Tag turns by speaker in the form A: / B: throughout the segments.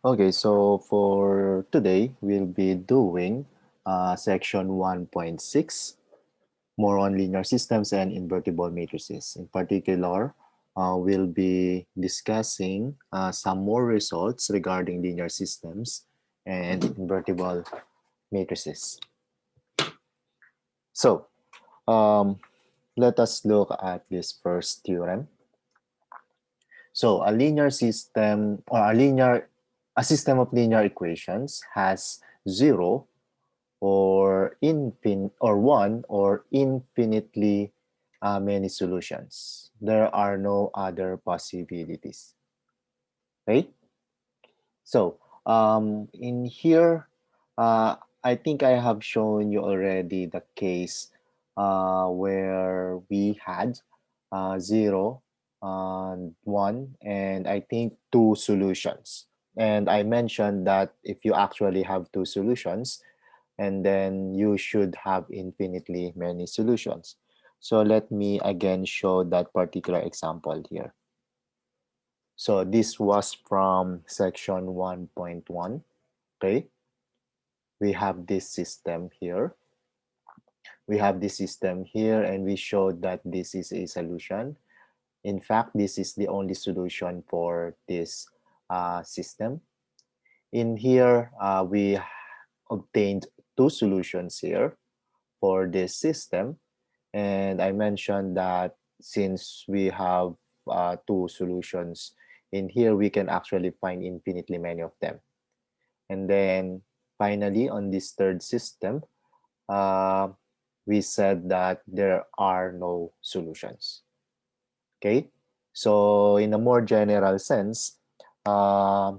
A: Okay, so for today, we'll be doing section 1.6, more on linear systems and invertible matrices. In particular, we'll be discussing some more results regarding linear systems and invertible matrices. So, um, let us look at this first theorem. So a linear system or a system of linear equations has zero or one or infinitely many solutions. There are no other possibilities. Okay. So in here, I think I have shown you already the case where we had 0 and 1 and I think two solutions. And I mentioned that if you actually have two solutions, and then you should have infinitely many solutions. So let me again show that particular example here. So this was from section 1.1. Okay, we have this system here. We have this system here and we showed that this is a solution. In fact, this is the only solution for this system. In here, we obtained two solutions here for this system. And I mentioned that since we have two solutions in here, we can actually find infinitely many of them. And then finally, on this third system, uh, we said that there are no solutions. Okay, so in a more general sense, uh,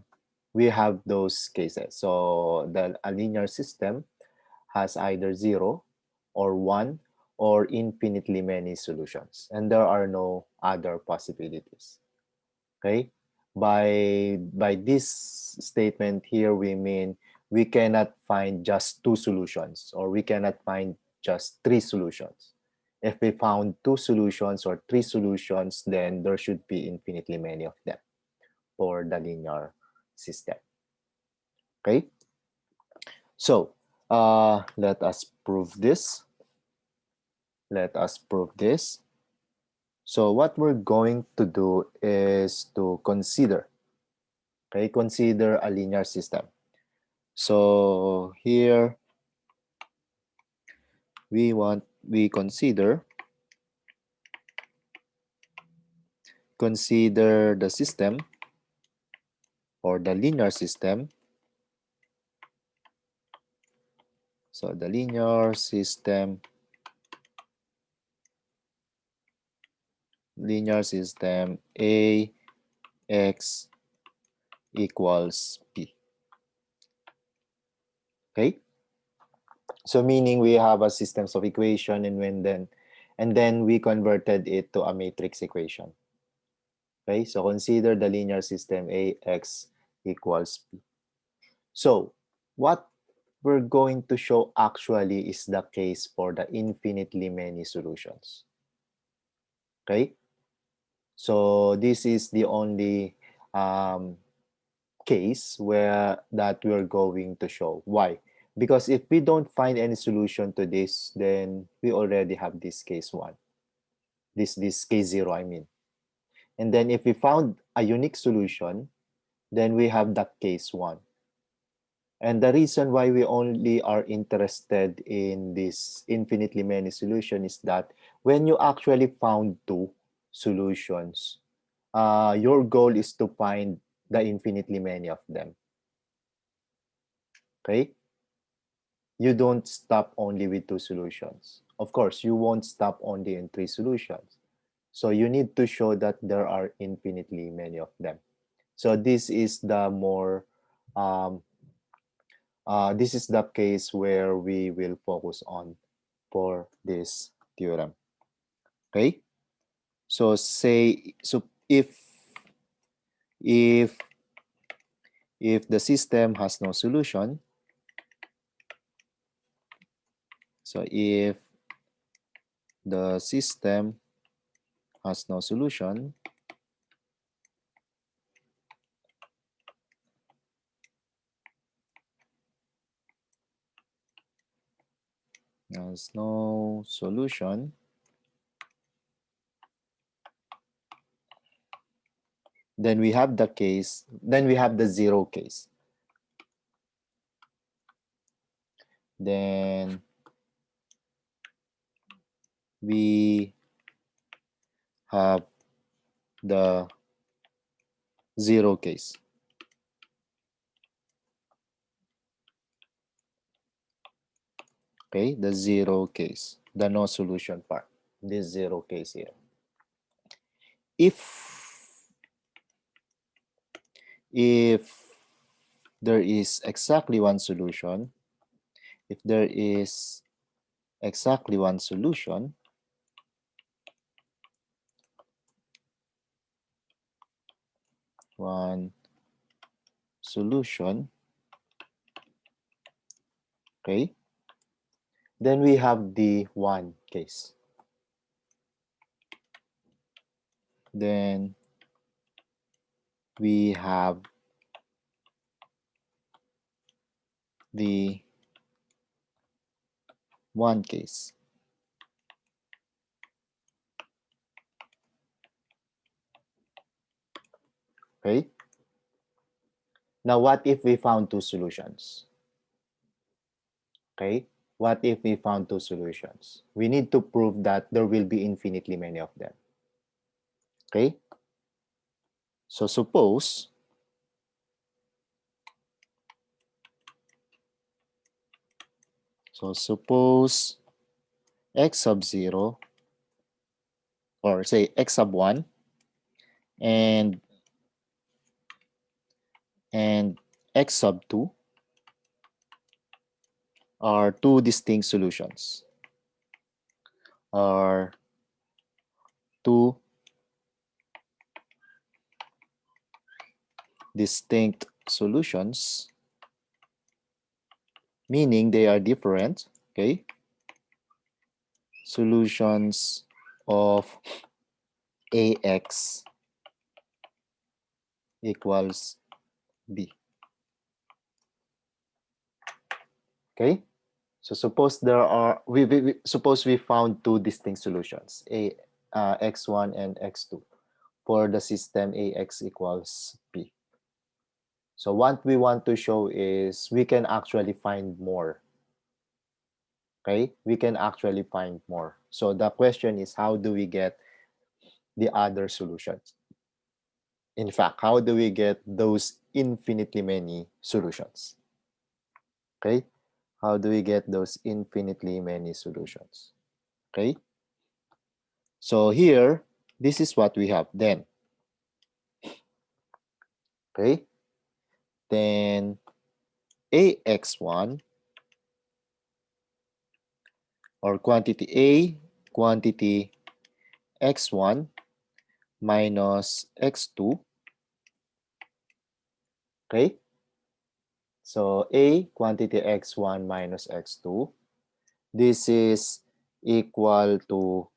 A: we have those cases. So a linear system has either 0 or 1 or infinitely many solutions, and there are no other possibilities. Okay, by this statement here, we mean we cannot find just two solutions or we cannot find just three solutions. If we found two solutions or three solutions, then there should be infinitely many of them for the linear system. Okay, so let us prove this. Let us prove this. So what we're going to do is to consider, okay, consider a linear system. So here we consider the system or the linear system. So the linear system A x equals p. Okay, so meaning we have a systems of equation and then we converted it to a matrix equation. Okay, so consider the linear system AX equals P. So what we're going to show actually is the case for the infinitely many solutions. Okay, so this is the only case where that we're going to show. Why? Because if we don't find any solution to this, then we already have this case 1. This case 0, I mean. And then if we found a unique solution, then we have that case 1. And the reason why we only are interested in this infinitely many solution is that when you actually found two solutions, your goal is to find the infinitely many of them. Okay? You don't stop only with two solutions. Of course, you won't stop only in three solutions. So you need to show that there are infinitely many of them. So this is the more um, this is the case where we will focus on for this theorem. Okay, so if if the system has no solution, so if the system has no solution, There's no solution. Then we have the case, then we have the zero case. Then we have the zero case. Okay, the zero case, the no solution part, this zero case here. If there is exactly one solution, if there is exactly one solution, okay, then we have the one case. Then we have the one case. Okay. Now, what if we found two solutions? Okay. What if we found two solutions? We need to prove that there will be infinitely many of them. Okay. So suppose x sub 0, or say x sub 1 and x sub 2 are two distinct solutions, are two distinct solutions, meaning they are different, okay? Solutions of ax equals b. Okay? So suppose there are suppose we found two distinct solutions, x1 and x2 for the system ax equals b. So what we want to show is we can actually find more. Okay? We can actually find more. So the question is, how do we get the other solutions? In fact, how do we get those infinitely many solutions? Okay? How do we get those infinitely many solutions? Okay? So here, this is what we have then. Okay? Then ax1, or quantity x1 minus x2. Okay? So quantity x1 minus x2. This is equal to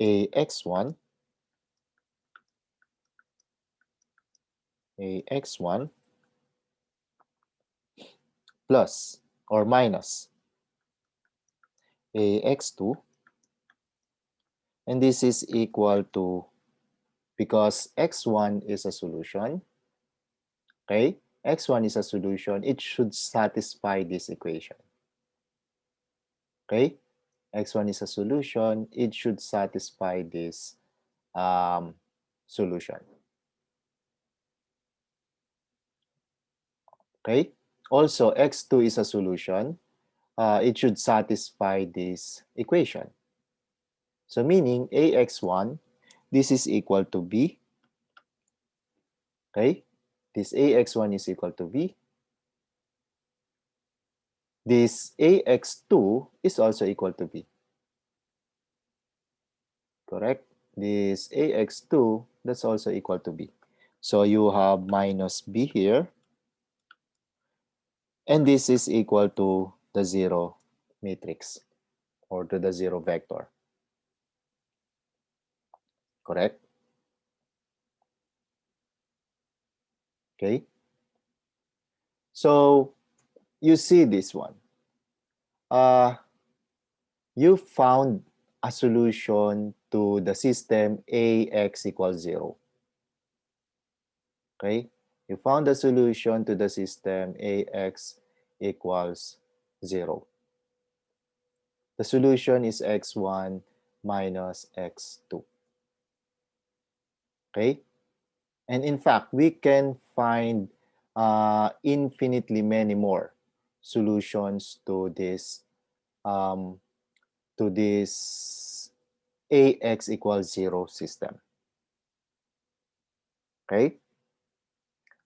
A: ax1 plus or minus ax2, and this is equal to, because x1 is a solution, okay, x1 is a solution, it should satisfy this equation. Okay, x1 is a solution, it should satisfy this solution. Okay, also x2 is a solution, it should satisfy this equation. So meaning ax1, this is equal to b. Okay, this ax1 is equal to b. This ax2 is also equal to b. Correct? This ax2, that's also equal to b. So you have minus b here. And this is equal to the zero matrix, or to the zero vector. Correct? Okay. So you see this one. you found a solution to the system AX equals 0. Okay? You found a solution to the system AX equals 0. The solution is x1 minus x2. Okay? And in fact, we can find infinitely many more solutions um, to this AX equals 0 system. Okay?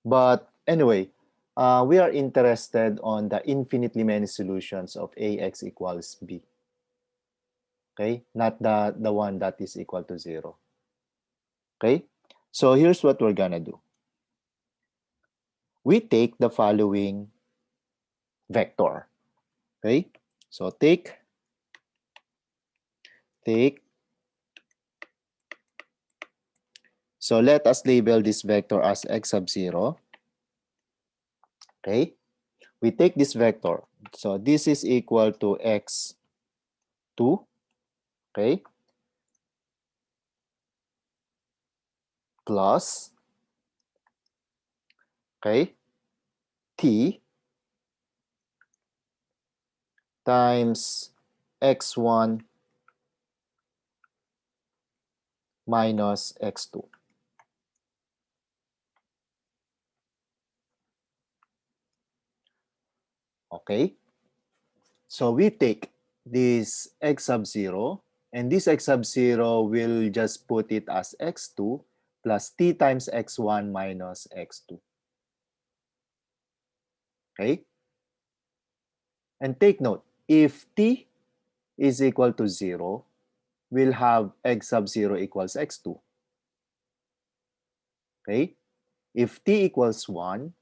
A: But anyway, we are interested on the infinitely many solutions of AX equals B. Okay? Not the one that is equal to 0. Okay? So here's what we're gonna do. We take the following vector. Okay? So take so let us label this vector as x sub 0. Okay? We take this vector. So this is equal to x2. Okay? Plus, okay, t times x1 minus x2. Okay? So we take this x sub 0, and this x sub 0 will just put it as x2 plus t times x1 minus x2. Okay? And take note, if t is equal to 0, we'll have x sub 0 equals x2. Okay? If t equals 1,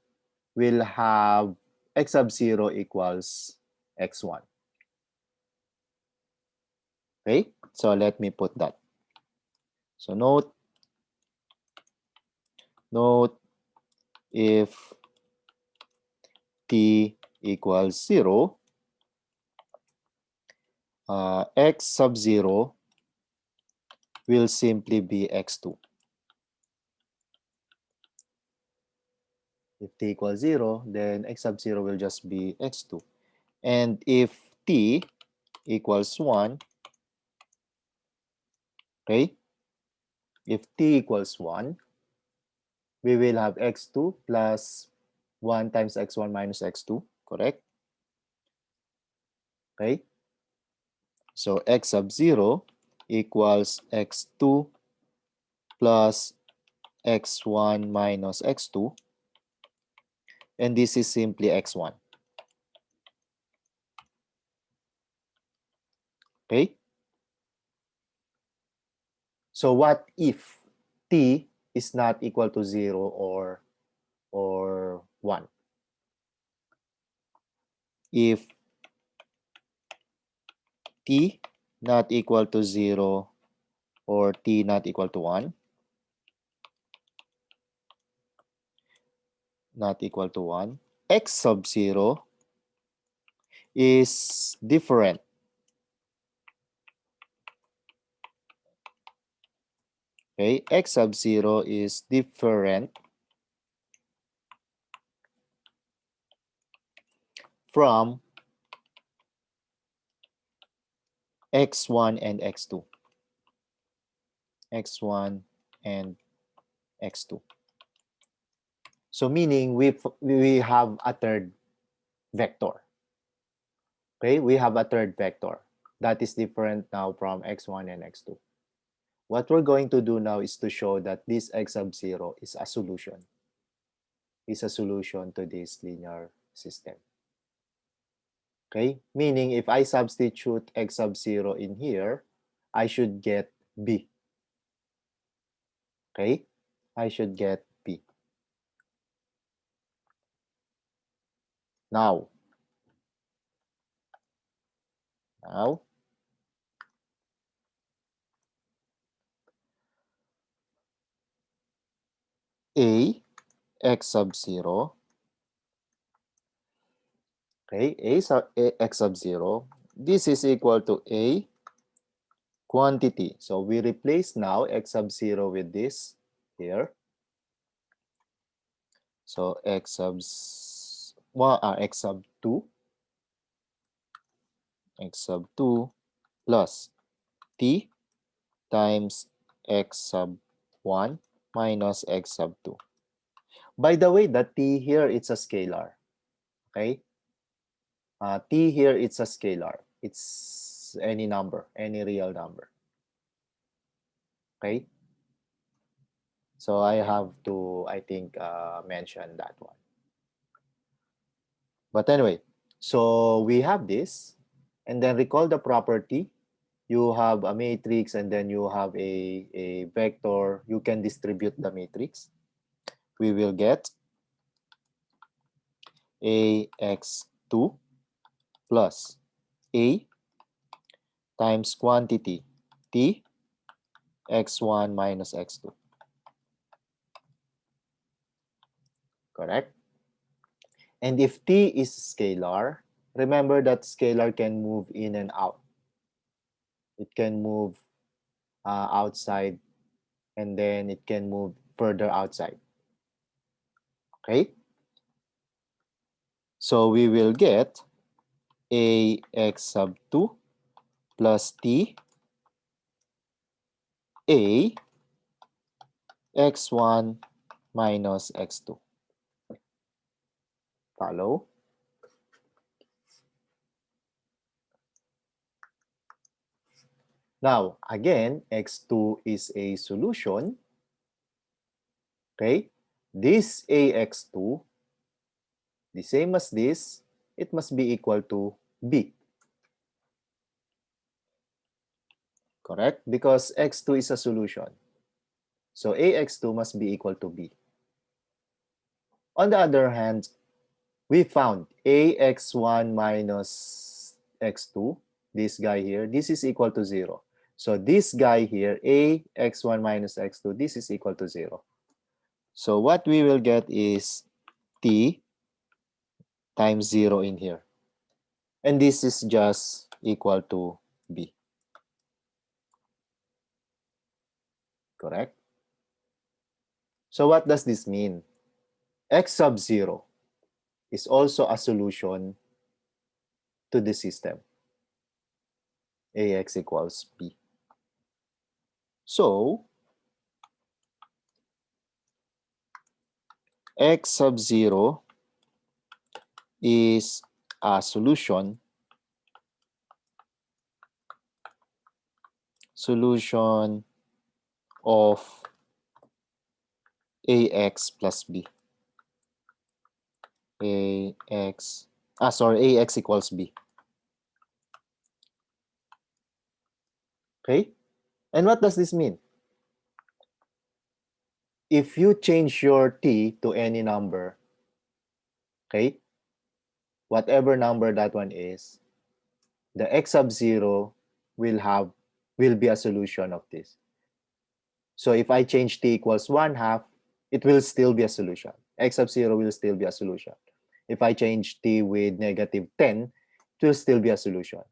A: we'll have x sub 0 equals x1. Okay? So let me put that. So note if t equals 0, x sub 0 will simply be x2. If t equals 0, then x sub 0 will just be x2. And if t equals 1, okay, if t equals 1, we will have x2 plus 1 times x1 minus x2, correct? Okay, so x sub 0 equals x2 plus x1 minus x2, and this is simply x1. Okay, so what if t is not equal to 0 or 1? If t not equal to 0 or t not equal to 1, not equal to 1, x sub 0 is different. Okay, x sub 0 is different from x1 and x2. x1 and x2. So meaning we have a third vector. Okay, we have a third vector that is different now from x1 and x2. What we're going to do now is to show that this x sub 0 is a solution. Is a solution to this linear system. Okay, meaning if I substitute x sub 0 in here, I should get b. Okay, I should get b. Now, a x sub 0 Okay, x sub 0. This is equal to a quantity. So we replace now x sub 0 with this here. So x sub 2 plus t times x sub 1 minus x sub 2. By the way, the t here, it's a scalar. Okay? T here, it's a scalar. It's any number, any real number. Okay? So I have to, I think, mention that one. But anyway, so we have this, and then recall the property. You have a matrix, and then you have a vector. You can distribute the matrix. We will get ax2 plus a times quantity t x1 minus x2. Correct? And if t is scalar, remember that scalar can move in and out. It can move outside, and then it can move further outside. Okay? So we will get ax sub 2 plus t a x1 minus x2. Follow? Now, again, x2 is a solution. Okay? This ax2, the same as this, it must be equal to b. Correct? Because x2 is a solution. So ax2 must be equal to b. On the other hand, we found ax1 minus x2, this guy here, this is equal to 0. So this guy here, ax1 minus x2, this is equal to 0. So what we will get is t times 0 in here. And this is just equal to b. Correct? So what does this mean? X sub 0 is also a solution to the system. Ax equals b. So, x sub 0 is a solution of ax plus b. Ax equals b. Okay? And what does this mean? If you change your t to any number, okay, whatever number that one is, the x sub 0 will be a solution of this. So if I change t equals 1/2, it will still be a solution. X sub 0 will still be a solution. If I change t with -10, it will still be a solution.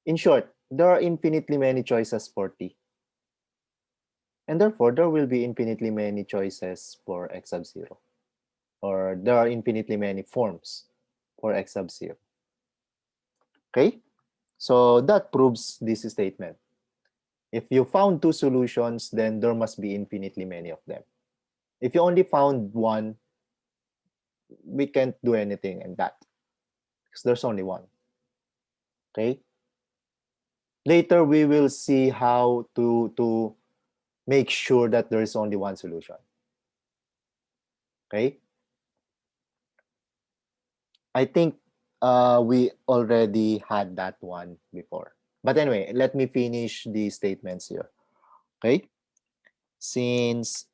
A: In short, there are infinitely many choices for t. And therefore, there will be infinitely many choices for x sub 0. Or there are infinitely many forms for x sub 0. Okay? So that proves this statement. If you found two solutions, then there must be infinitely many of them. If you only found one, we can't do anything in that because there's only one. Okay? Later, we will see how to make sure that there is only one solution. Okay? I think we already had that one before. But anyway, let me finish the statements here. Okay? Since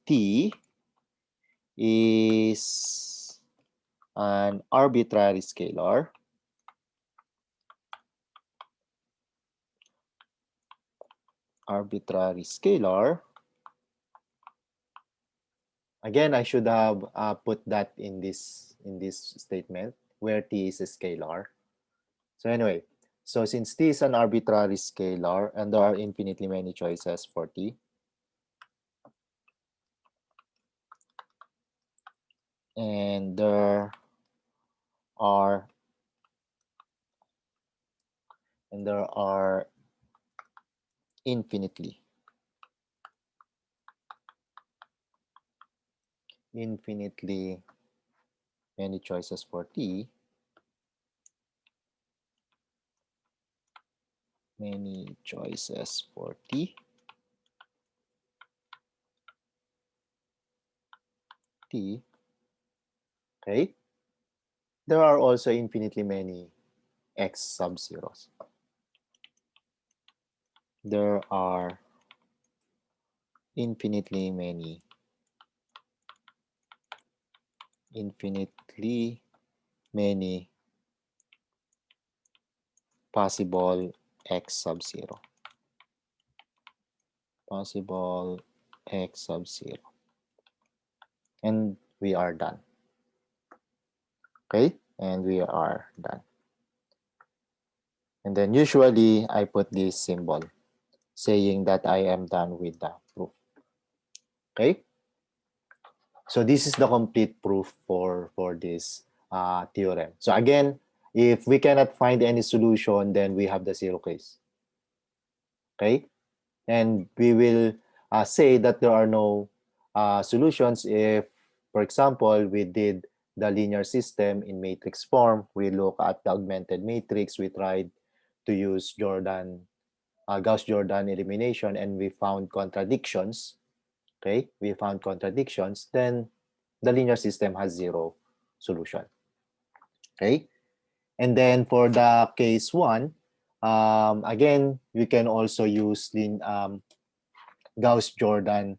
A: t is an arbitrary scalar, Again, I should have put that in this statement where t is a scalar. So anyway, so since t is an arbitrary scalar and there are infinitely many choices for t, and are there are infinitely many choices for t, many choices for t, okay, there are also infinitely many x sub zeros. There are infinitely many possible x sub zero. Possible x sub zero. And we are done. Okay, and we are done. And then usually I put this symbol saying that I am done with the proof. Okay, so this is the complete proof for this theorem. So again, if we cannot find any solution, then we have the zero case. Okay, and we will say that there are no solutions if, for example, we did the linear system in matrix form. We look at the augmented matrix. We tried to use Gauss-Jordan elimination, and we found contradictions. Okay, we found contradictions. Then the linear system has zero solution. Okay, and then for the case one, again, we can also use Gauss-Jordan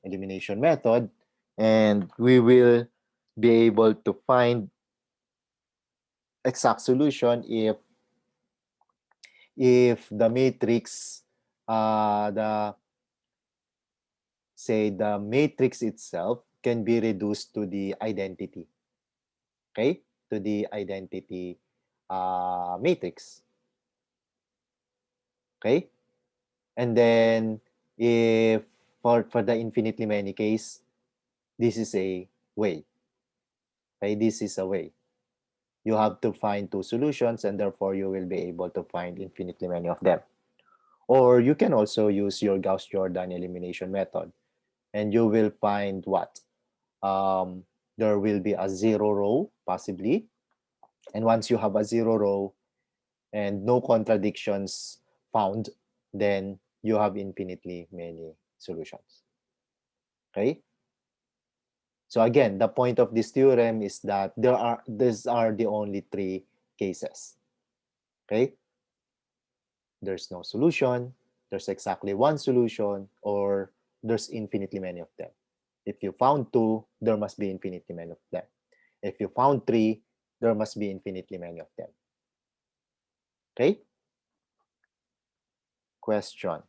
A: elimination method, and we will be able to find exact solution if the matrix the matrix itself can be reduced to the identity, okay, to the identity matrix, okay. And then if for the infinitely many case, this is a way, okay, this is a way. You have to find two solutions, and therefore you will be able to find infinitely many of them. Or you can also use your Gauss-Jordan elimination method, and you will find what? There will be a zero row, possibly. And once you have a zero row and no contradictions found, then you have infinitely many solutions. Okay? So again, the point of this theorem is that these are the only three cases. Okay? There's no solution, there's exactly one solution, or there's infinitely many of them. If you found two, there must be infinitely many of them. If you found three, there must be infinitely many of them. Okay? Question.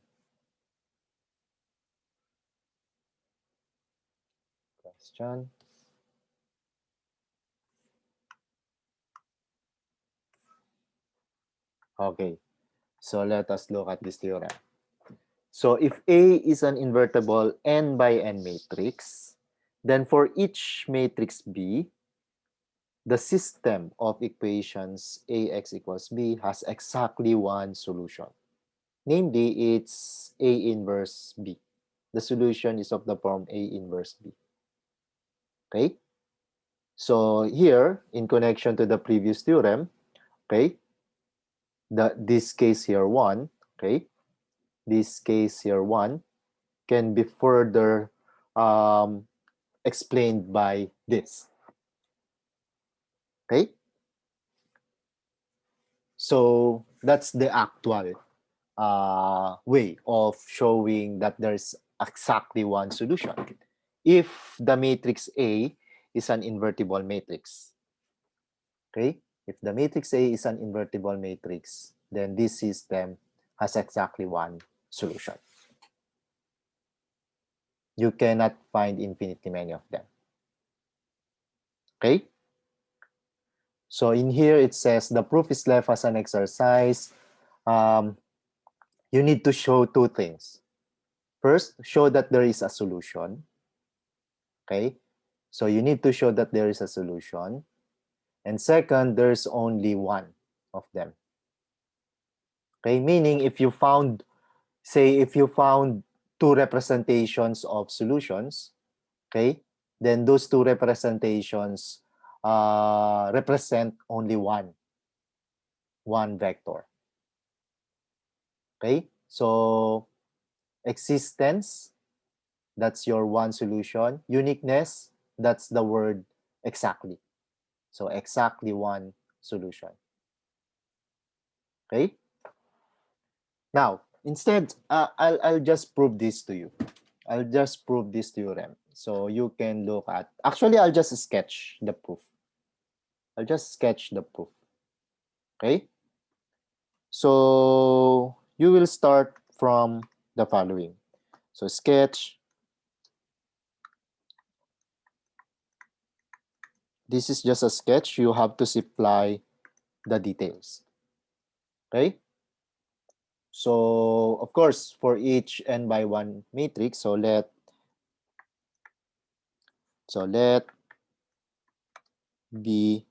A: Question. Okay, so let us look at this theorem. So if A is an invertible n by n matrix, then for each matrix B, the system of equations AX equals B has exactly one solution. Namely, it's A inverse B. The solution is of the form A inverse B. Okay? So here, in connection to the previous theorem, okay, this case here 1, okay, this case here 1 can be further explained by this. Okay? So that's the actual way of showing that there's exactly one solution. If the matrix A is an invertible matrix, okay? If the matrix A is an invertible matrix, then this system has exactly one solution. you cannot find infinitely many of them. Okay? So in here it says the proof is left as an exercise. You need to show two things. First, show that there is a solution. Okay? So you need to show that there is a solution. And second, there's only one of them. Okay? Meaning if you found, say, if you found two representations of solutions, okay, then those two representations represent only one vector. Okay, so existence, that's your one solution. Uniqueness, that's the word exactly. So exactly one solution. Okay, now instead, I'll just prove this to you. I'll just prove this theorem. So you can look at, actually, I'll just sketch the proof. I'll just sketch the proof. Okay. So you will start from the following. So sketch. This is just a sketch. You have to supply the details. Okay. So of course, for each n by 1 matrix, so let B,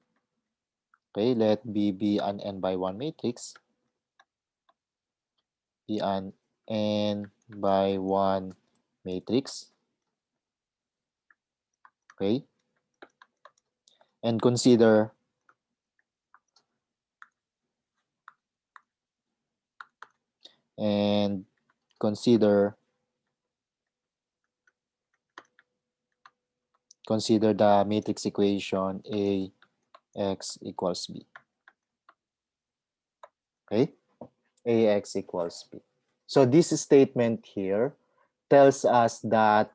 A: okay, let B be an n by 1 matrix, be an n by 1 matrix. Okay, and consider consider the matrix equation A x equals B. Okay, AX equals B. So this statement here tells us that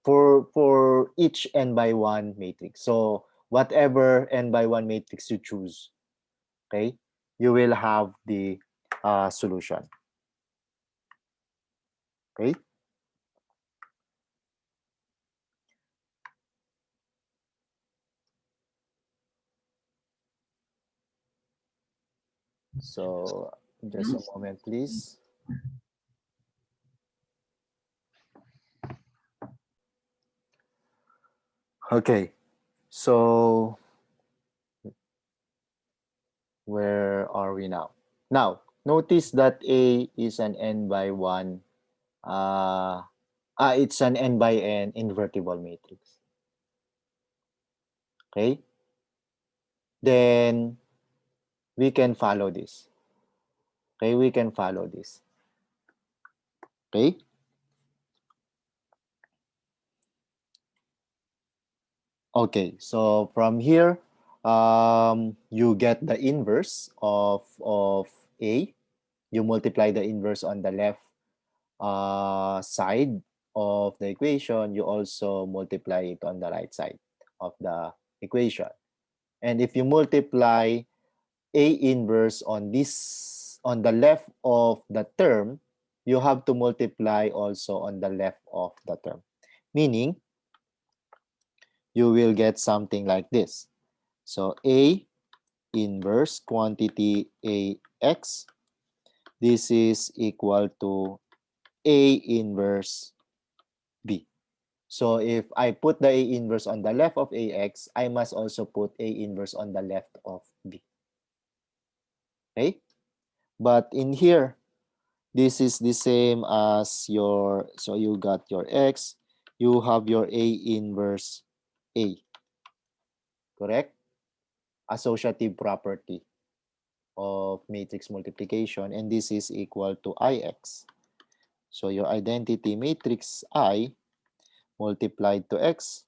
A: for each n by 1 matrix, so whatever n by 1 matrix you choose, okay, you will have the solution. Okay. So just a moment, please. Okay, so where are we now? Now, notice that A is an n by 1, it's an n by n invertible matrix. Okay, then we can follow this. Okay, we can follow this. Okay. Okay, so from here, you get the inverse of A. You multiply the inverse on the left side of the equation. You also multiply it on the right side of the equation. And if you multiply A inverse on the left of the term, you have to multiply also on the left of the term. Meaning, you will get something like this. So A inverse quantity AX, this is equal to A inverse B. So if I put the A inverse on the left of AX, I must also put A inverse on the left of B. Okay? But in here, this is the same as your, so you got your X, you have your A inverse A. Correct? Associative property of matrix multiplication, and this is equal to IX. So your identity matrix I multiplied to X,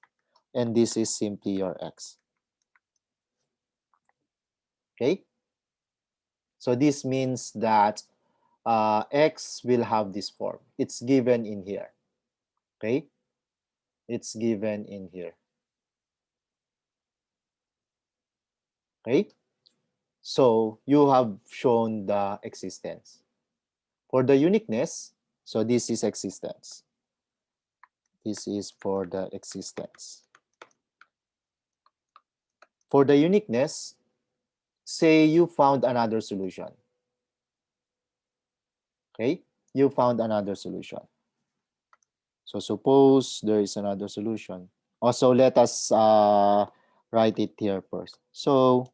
A: and this is simply your X. Okay? So this means that X will have this form. It's given in here. Okay? It's given in here. Okay? So you have shown the existence. For the uniqueness, so this is existence. This is for the existence. For the uniqueness, say you found another solution. Okay, you found another solution. So suppose there is another solution. Also, let us write it here first. So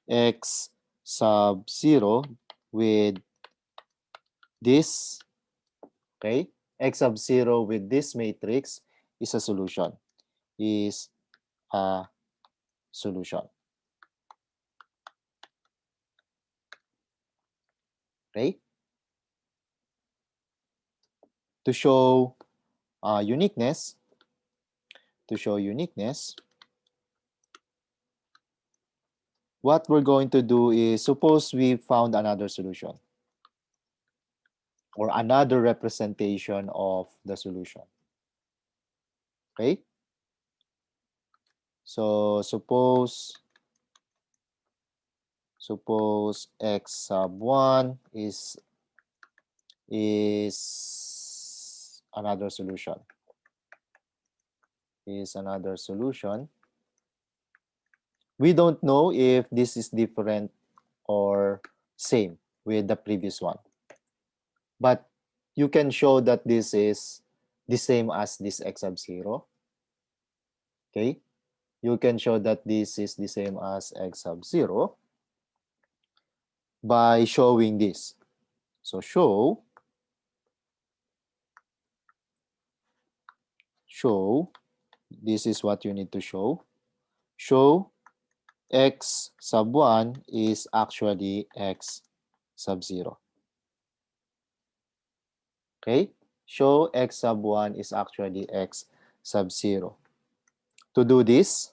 A: x sub 0 with this, okay, x sub 0 with this matrix is a solution, is a solution. Okay? To show uniqueness, what we're going to do is, suppose we found another solution or another representation of the solution. Okay? So suppose x sub 1 is another solution. We don't know if this is different or same with the previous one. But you can show that this is the same as this x sub 0. Okay? You can show that this is the same as x sub 0 by showing this. So show this is what you need to show. Show x sub 1 is actually x sub 0. Okay? Show x sub 1 is actually x sub 0. To do this,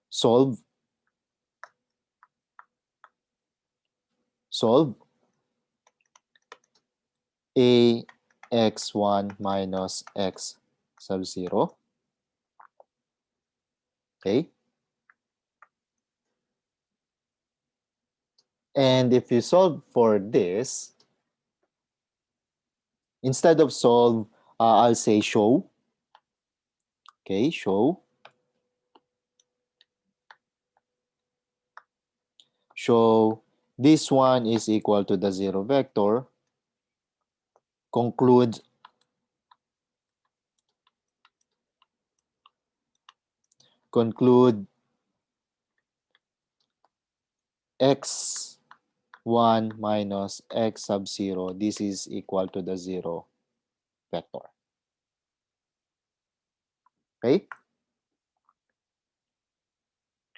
A: solve a x1 minus x sub 0. Okay? And if you solve for this, instead of solve, I'll say show. Okay, show. Show this one is equal to the 0 vector. Conclude x1 minus x sub 0, this is equal to the 0 vector. Okay?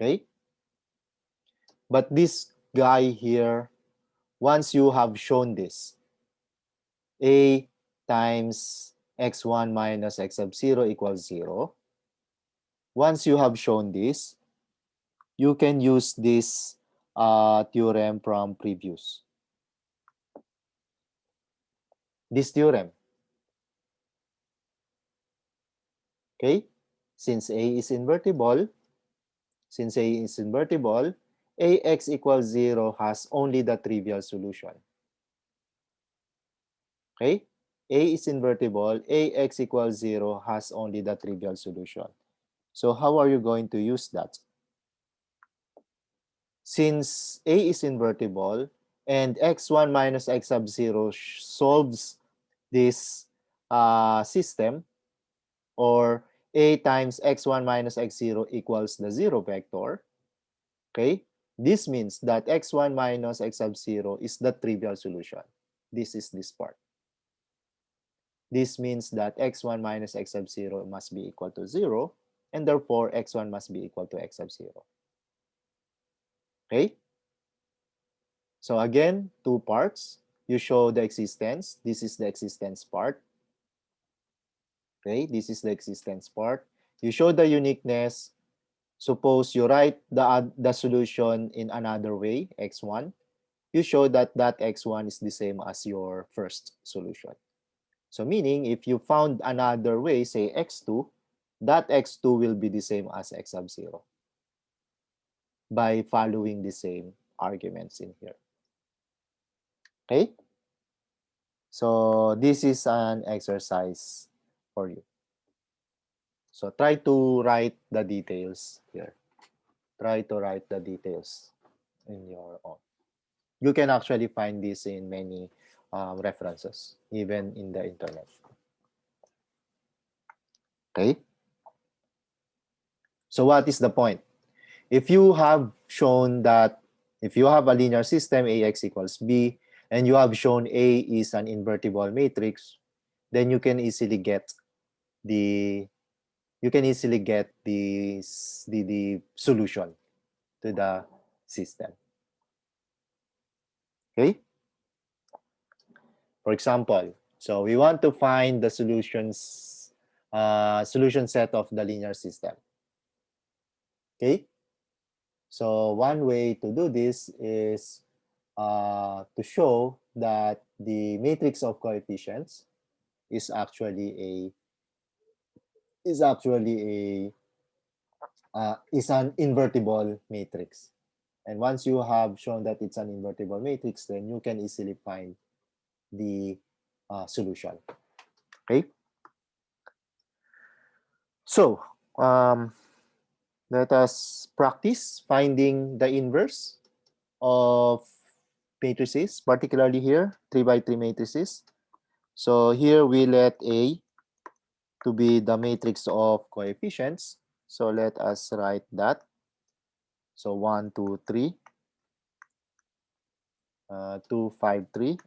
A: Okay? But this guy here, once you have shown this, a times x1 minus x sub 0 equals 0. Once you have shown this, you can use this theorem from previous. This theorem. Okay? Since A is invertible, AX equals 0 has only the trivial solution. Okay? A is invertible, AX equals 0 has only the trivial solution. So how are you going to use that? Since A is invertible and x1 minus x sub 0 solves this system, or A times x1 minus x0 equals the 0 vector, okay? This means that x1 minus x sub 0 is the trivial solution. This is this part. This means that x1 minus x sub 0 must be equal to 0, and therefore x1 must be equal to x sub 0. Okay? So again, two parts. You show the existence. This is the existence part. Okay, this is the existence part. You show the uniqueness. Suppose you write the solution in another way, x1. You show that that x1 is the same as your first solution. So meaning, if you found another way, say x2, that x2 will be the same as x sub 0 by following the same arguments in here. Okay? So this is an exercise for you. So try to write the details here. Try to write the details in your own. You can actually find this in many references, even in the internet. Okay? So what is the point? If you have shown that if you have a linear system, AX equals B, and you have shown A is an invertible matrix, then you can easily get the the solution to the system. Okay? For example, so we want to find the solution set of the linear system. Okay? So one way to do this is to show that the matrix of coefficients is actually is an invertible matrix. And once you have shown that it's an invertible matrix, then you can easily find the solution. Okay. So let us practice finding the inverse of matrices, particularly here 3 by 3 matrices. So here we let A to be the matrix of coefficients. So let us write that. So 1, 2, 3, 2, 5, 3,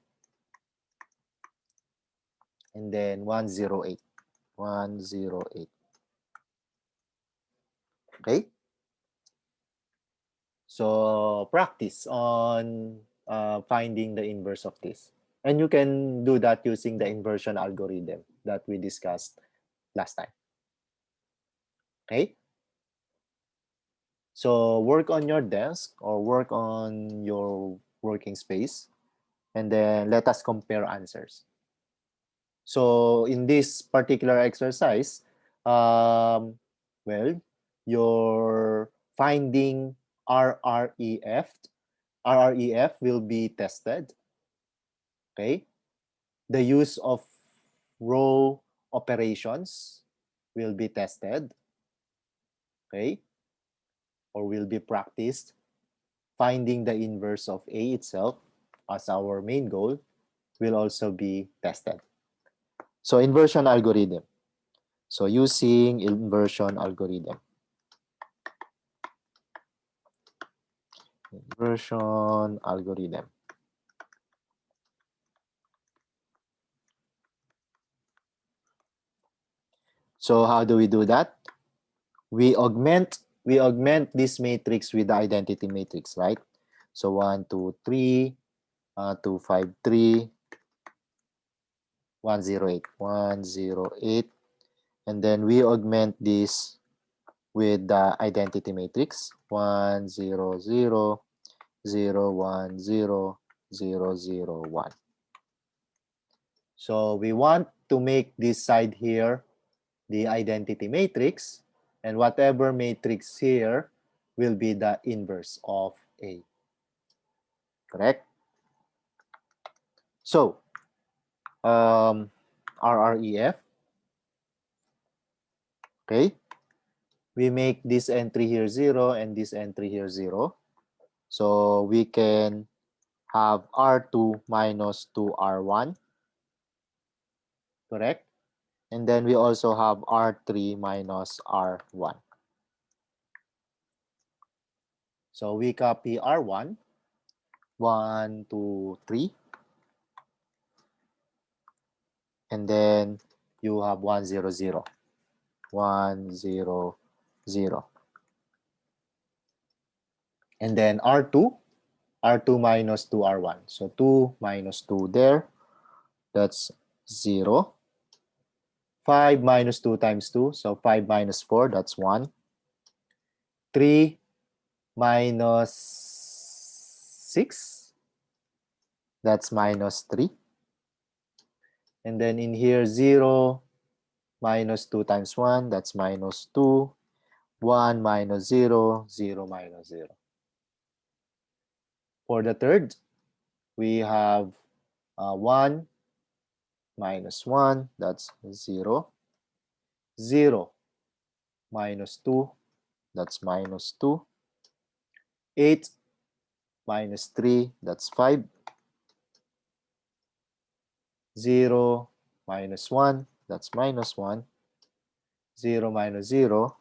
A: and then 1, 0, 8. 1, 0, 8. Okay. So practice on finding the inverse of this. And you can do that using the inversion algorithm that we discussed last time. Okay. So work on your desk or work on your working space, and then let us compare answers. So in this particular exercise, well, you're finding RREF. RREF will be tested. Okay. The use of row operations will be tested. Okay. Or will be practiced. Finding the inverse of A itself as our main goal will also be tested. So inversion algorithm. So using inversion algorithm. Inversion algorithm. So how do we do that? We augment this matrix with the identity matrix, right? So 1, 2, 3, 2, 5, 3, 1, 0, 8, 1, 0, 8. And then we augment this with the identity matrix 1, 0, 0, 0, 1, 0, 0, 0, 1. So we want to make this side here the identity matrix, and whatever matrix here will be the inverse of A. Correct? So RREF, okay? We make this entry here 0 and this entry here 0. So we can have R2 minus 2R1, correct? And then we also have R3 minus R1. So we copy R1, 1, 2, 3. And then you have 1, 0, 0. 1, 0, 0. And then R2, R2 minus 2R1. So 2 minus 2 there, that's 0. 5 minus 2 times 2, so 5 minus 4, that's 1. 3 minus 6, that's minus 3. And then in here, 0 minus 2 times 1, that's minus 2. 1 minus 0, 0 minus 0. For the third, we have 1 minus 1, that's 0. 0 minus 2, that's minus 2. 8 minus 3, that's 5. 0 minus 1, that's minus 1. 0 minus 0,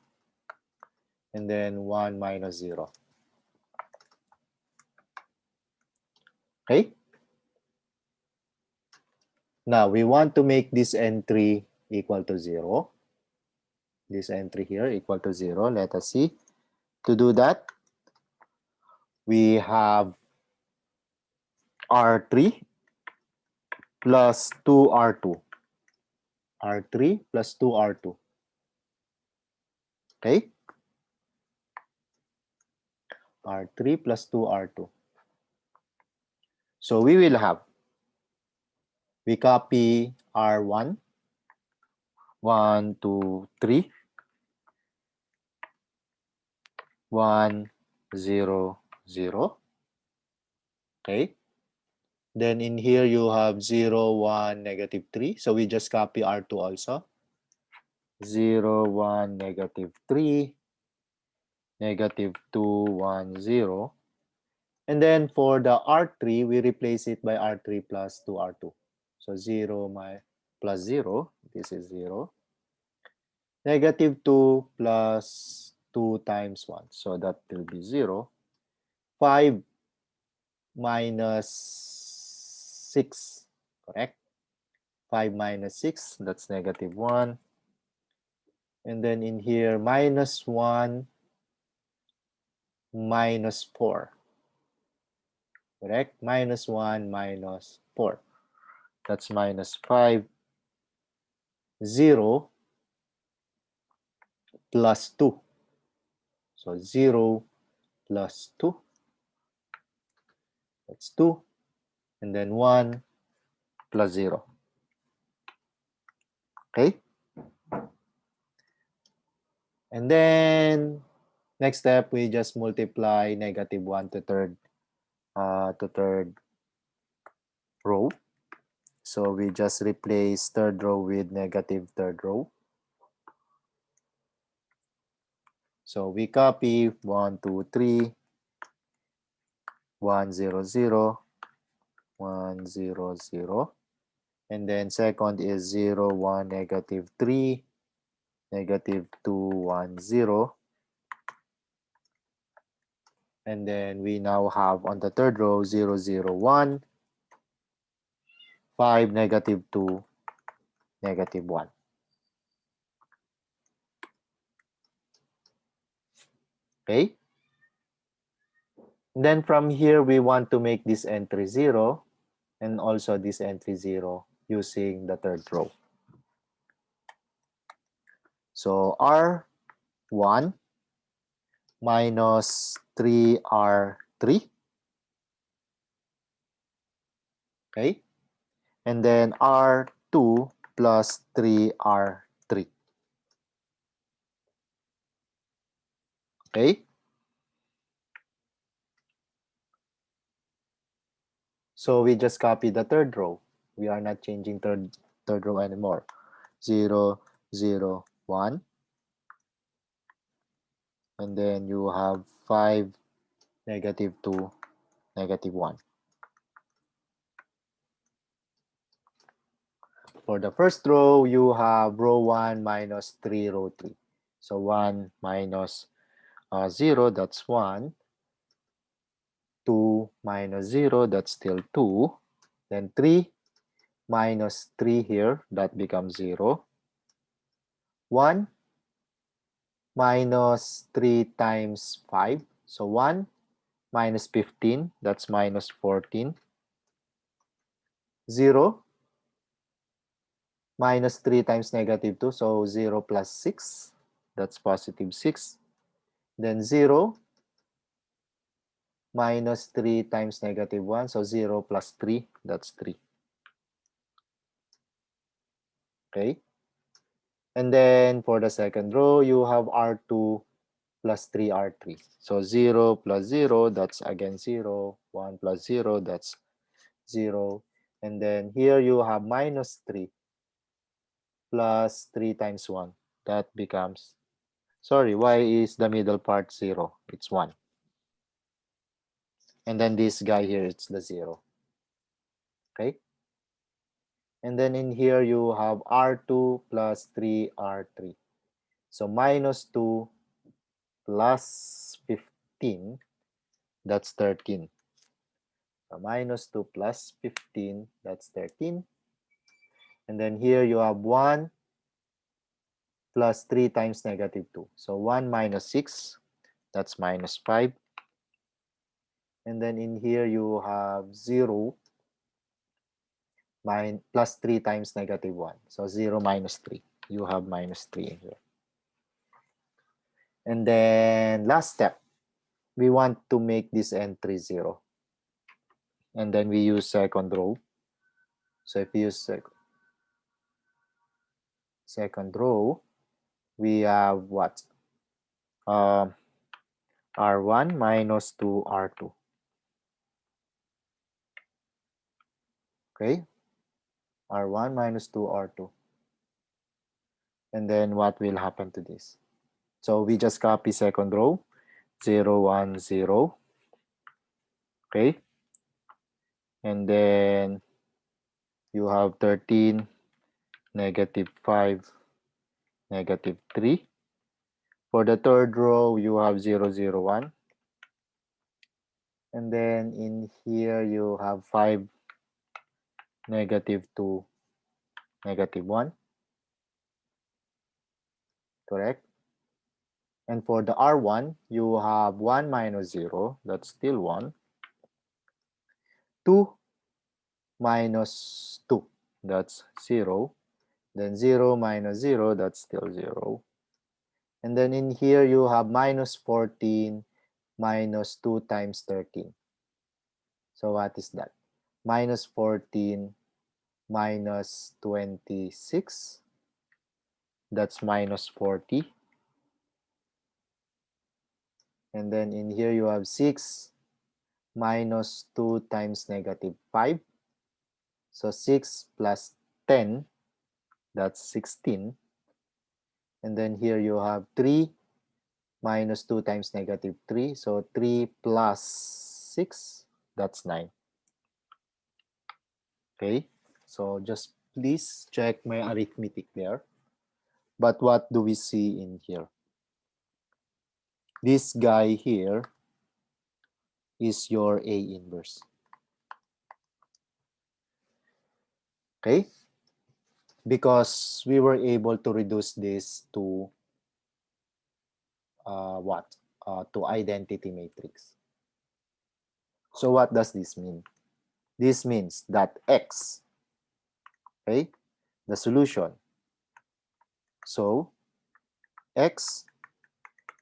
A: and then 1 minus 0. Okay? Now, we want to make this entry equal to 0. This entry here equal to 0. Let us see. To do that, we have R3 plus 2R2. R3 plus 2R2. Okay? R3 plus 2R2. So we will have, we copy R1, 1, 2, 3, 1, 0, 0. Okay? Then in here you have 0, 1, negative 3. So we just copy R2 also. 0, 1, negative 3, negative 2, 1, 0. And then for the R3, we replace it by R3 plus 2R2. So 0 plus 0, this is 0. Negative 2 plus 2 times 1. So that will be 0. 5 minus 6, correct? 5 minus 6, that's negative 1. And then in here, minus 1 minus 4. Correct? Minus 1 minus 4. That's minus 5. 0 plus 2. So 0 plus 2. That's 2. And then 1 plus 0. Okay? And then next step, we just multiply negative 1 to third row. So we just replace third row with negative third row. So we copy 1, 2, 3, 1, 0, 0, 1, 0, 0. And then second is 0, 1, negative 3, negative 2, 1, 0. And then we now have on the third row 0, 0, 1, 5, negative 2, negative 1. Okay? Then from here, we want to make this entry 0 and also this entry 0 using the third row. So R1 minus 3R3. Okay? And then R2 plus 3R3. Okay? So we just copy the third row. We are not changing third row anymore. 0, 0, 1. And then you have 5, negative 2, negative 1. For the first row, you have row 1 minus 3, row 3. So 1 minus 0, that's 1. 2 minus 0, that's still 2. Then 3 minus 3 here, that becomes 0. 1 minus 3 times 5. So 1 minus 15, that's minus 14. 0 minus 3 times negative 2, so 0 plus 6, that's positive 6. Then 0 minus 3 times negative 1, so 0 plus 3, that's 3. Okay? And then for the second row, you have R2 plus 3R3. So 0 plus 0, that's again 0. 1 plus 0, that's 0. And then here you have minus 3 plus 3 times 1. That becomes, sorry, why is the middle part 0? It's 1. And then this guy here, it's the 0. Okay? And then in here you have R2 plus 3R3. So minus 2 plus 15, that's 13. So minus 2 plus 15, that's 13. And then here you have 1 plus 3 times negative 2. So 1 minus 6, that's minus 5. And then in here you have 0 plus 3 times negative 1. So 0 minus 3. You have minus 3 in here. And then last step, we want to make this entry 0. And then we use second row. So if you use second row, we have what? R1 minus 2 R2. Okay? R1 minus 2 R2. And then what will happen to this? So we just copy second row, 0, 1, 0. Okay? And then you have 13, negative 5, negative 3. For the third row, you have 0, 0, 1. And then in here, you have 5, negative 2, negative 1. Correct? And for the R1, you have 1 minus 0. That's still 1. 2 minus 2. That's 0. Then 0 minus 0. That's still 0. And then in here, you have minus 14 minus 2 times 13. So what is that? Minus 14 minus 26. That's minus 40. And then in here, you have 6 minus 2 times negative 5. So 6 plus 10, that's 16. And then here you have 3 minus 2 times negative 3. So 3 plus 6, that's 9. Okay, so just please check my arithmetic there. But what do we see in here? This guy here is your A inverse. Okay, because we were able to reduce this to what? To identity matrix. So what does this mean? This means that X, okay, the solution. So X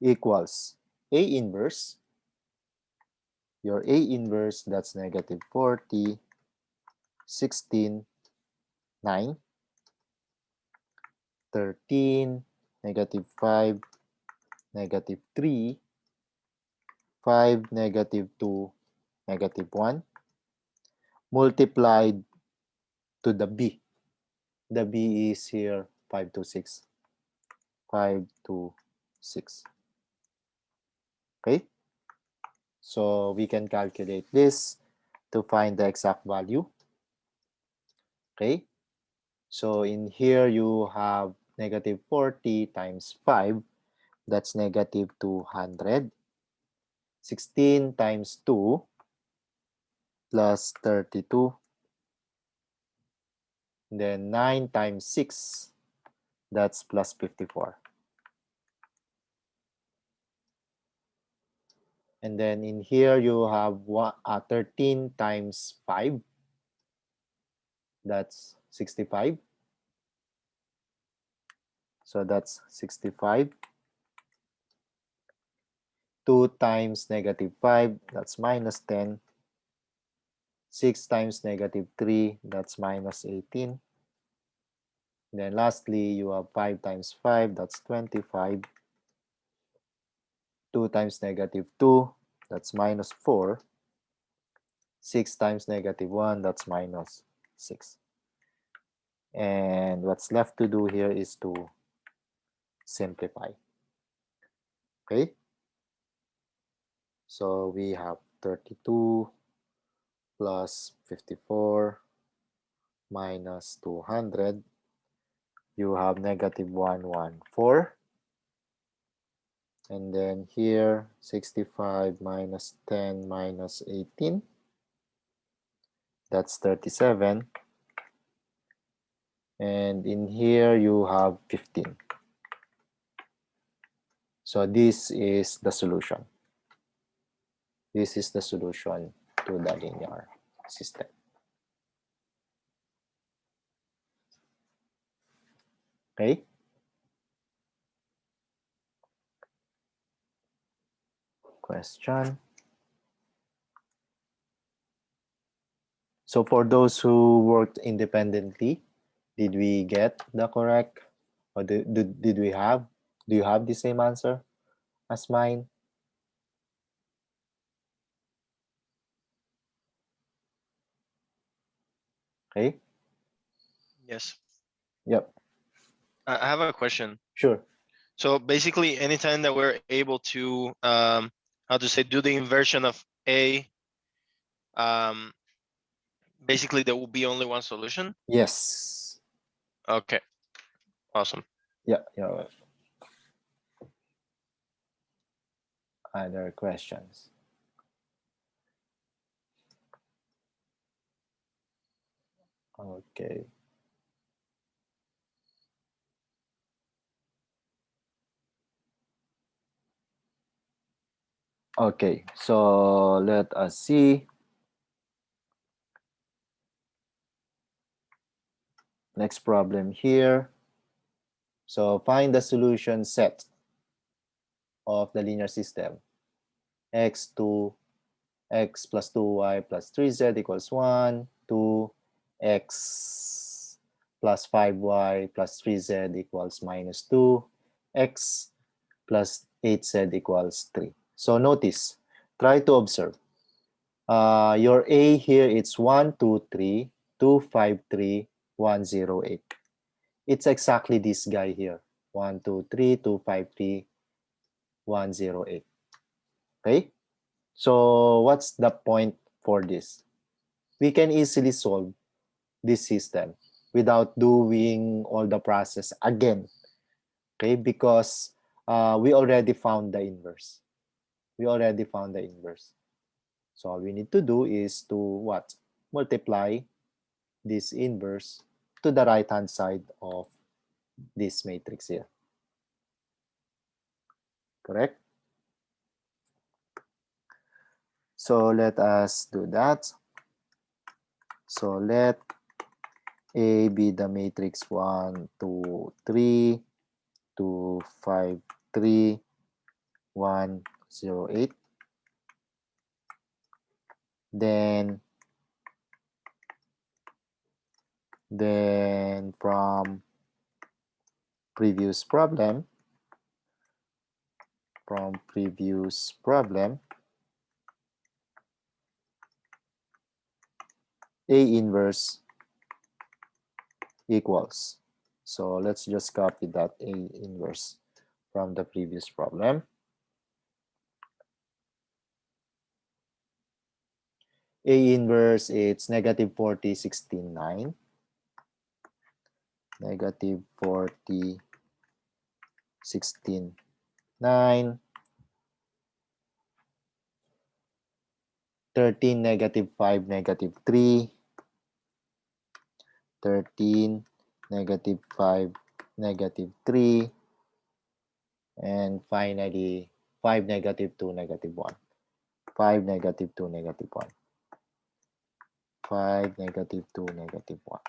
A: equals A inverse, your A inverse, that's negative 40, 16, 9, 13, negative 5, negative 3, 5, negative 2, negative 1, multiplied to the B. The B is here 5 to 6. 5 to 6. Okay? So we can calculate this to find the exact value. Okay? So in here you have negative 40 times 5. That's negative 200. 16 times 2 plus 32. Then 9 times 6. That's plus 54. And then in here you have 13 times 5. That's 65. So that's 65. 2 times negative 5, that's minus 10. 6 times negative 3, that's minus 18. Then lastly, you have 5 times 5, that's 25. 2 times negative 2, that's minus 4. 6 times negative 1, that's minus 6. And what's left to do here is to simplify. Okay? So we have 32 plus 54 minus 200. You have negative 114. And then here, 65 minus 10 minus 18. That's 37. And in here, you have 15. So this is the solution. This is the solution to the linear system. Okay? Question. So for those who worked independently, did we get the correct, or did we have, do you have the same answer as mine? Okay?
B: Yes.
A: Yep.
B: I have a question.
A: Sure.
B: So basically, anytime that we're able to, how to say, do the inversion of A, um, basically there will be only one solution.
A: Yes.
B: Okay, awesome.
A: Yeah, yeah. Other questions? Okay. Okay, so let us see. Next problem here. So find the solution set of the linear system. X2, x plus 2y plus 3z equals 1, 2, x plus 5y plus 3z equals minus 2, x plus 8z equals 3. So notice, try to observe. Your A here, it's 1, 2, 3, 2, 5, 3, 1, 0, 8. It's exactly this guy here. 1, 2, 3, 2, 5, 3, 1, 0, 8. Okay? So what's the point for this? We can easily solve this system without doing all the process again. Okay? Because we already found the inverse. We already found the inverse. So all we need to do is to what? Multiply this inverse to the right-hand side of this matrix here. Correct? So let us do that. So let A be the matrix 1, 2, 3, 2, 5, 3, 1, 0, 8. Then from previous problem, A inverse equals. So let's just copy that A inverse from the previous problem. A inverse, it's negative 40, 16, 9. Negative 40, 16, 9. 13, negative 5, negative 3. 13, negative 5, negative 3. And finally, 5, negative 2, negative 1. 5, negative 2, negative 1. 5, negative 2, negative 1.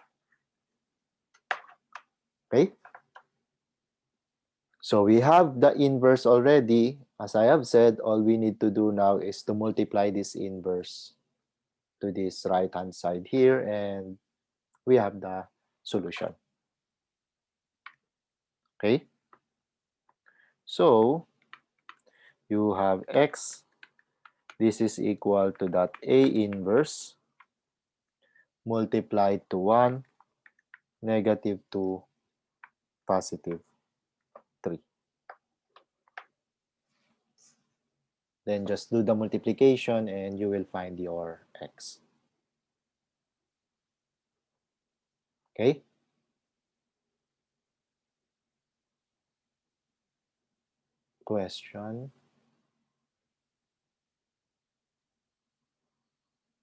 A: Okay? So we have the inverse already. As I have said, all we need to do now is to multiply this inverse to this right-hand side here, and we have the solution. Okay? So you have x. This is equal to that A inverse multiplied to 1, negative 2, positive 3. Then just do the multiplication and you will find your x. Okay? Question.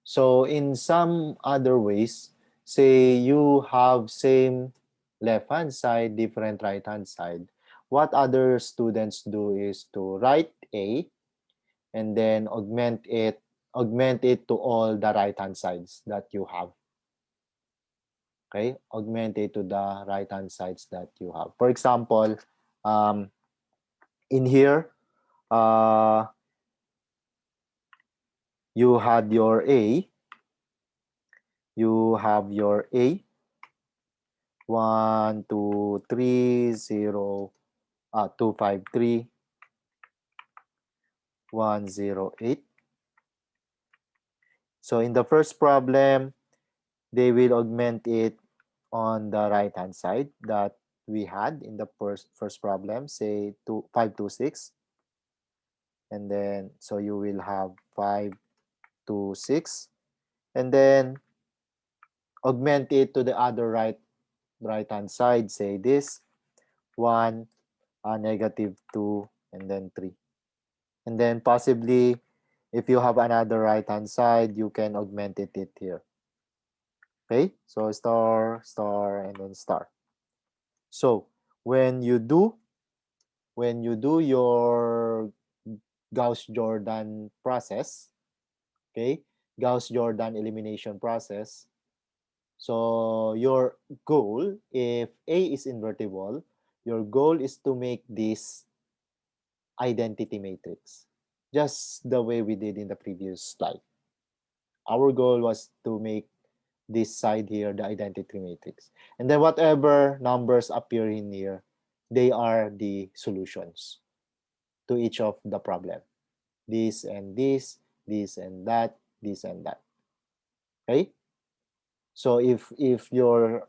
A: So in some other ways, say you have same left hand side, different right hand side. What other students do is to write A and then augment it to all the right hand sides that you have. Okay, augment it to the right hand sides that you have. For example, um, in here, uh, you had your A, you have your A, 1, 2, 3, 0, 2, 5, 3, 1, 0, 8. So in the first problem, they will augment it on the right hand side that we had in the first problem, say 5, 2, 6. And then, so you will have 5, 2, 6. And then augment it to the other right hand side, say this 1, negative 2, and then 3. And then possibly, if you have another right hand side, you can augment it here. Okay, so star, star, and then star. So when you do your Gauss-Jordan process, okay, Gauss-Jordan elimination process, so your goal, if A is invertible, your goal is to make this identity matrix, just the way we did in the previous slide. Our goal was to make this side here the identity matrix. And then whatever numbers appear in here, they are the solutions to each of the problem. This and this and that, this and that. Okay? So if your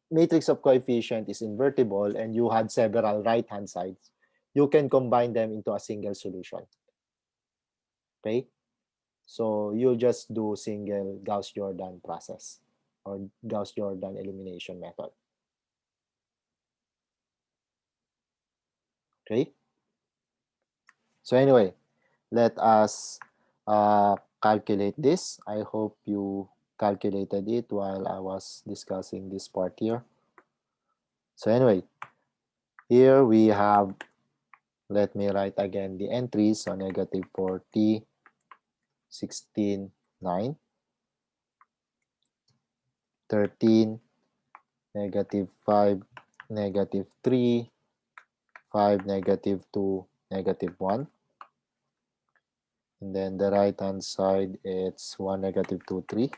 A: matrix of coefficient is invertible and you had several right-hand sides, you can combine them into a single solution. Okay? So you just do single Gauss-Jordan process or Gauss-Jordan elimination method. Okay? So anyway, let us calculate this. I hope you calculated it while I was discussing this part here. So anyway, here we have, let me write again the entries. So negative 40, 16, 9, 13, negative 5, negative 3, 5, negative 2, negative 1. And then the right hand side, it's 1, negative 2, 3.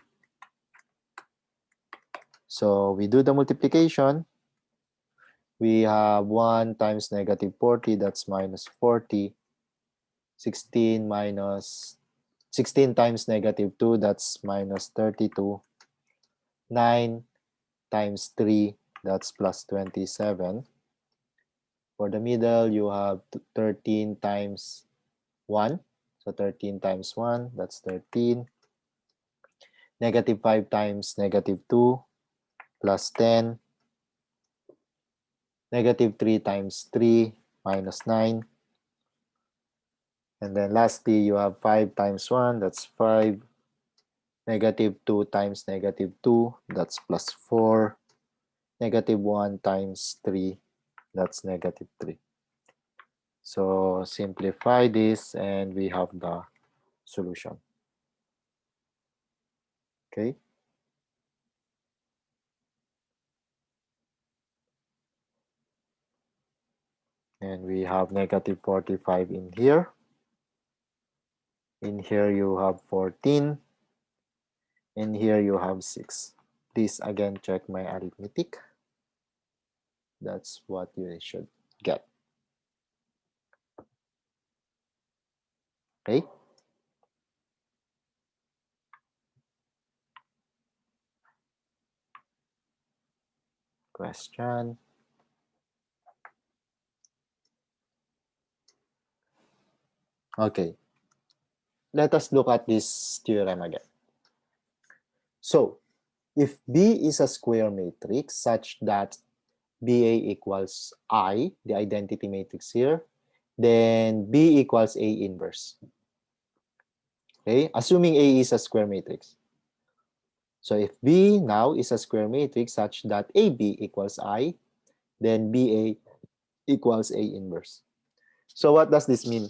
A: So we do the multiplication. We have 1 times negative 40, that's minus 40. 16 minus 16 times negative 2, that's minus 32. 9 times 3, that's plus 27. For the middle, you have 13 times 1. So 13 times 1, that's 13. Negative 5 times negative 2, plus 10. Negative 3 times 3, minus 9. And then lastly, you have 5 times 1, that's 5. Negative 2 times negative 2, that's plus 4. Negative 1 times 3, that's negative 3. So simplify this and we have the solution. Okay. And we have negative 45 in here. In here you have 14. In here you have 6. Please again check my arithmetic. That's what you should get. Okay. question. Okay, let us look at this theorem again. So, if B is a square matrix such that BA equals I, the identity matrix here, then B equals A inverse. Okay, assuming A is a square matrix. So if B now is a square matrix such that AB equals I, then BA equals A inverse. So what does this mean?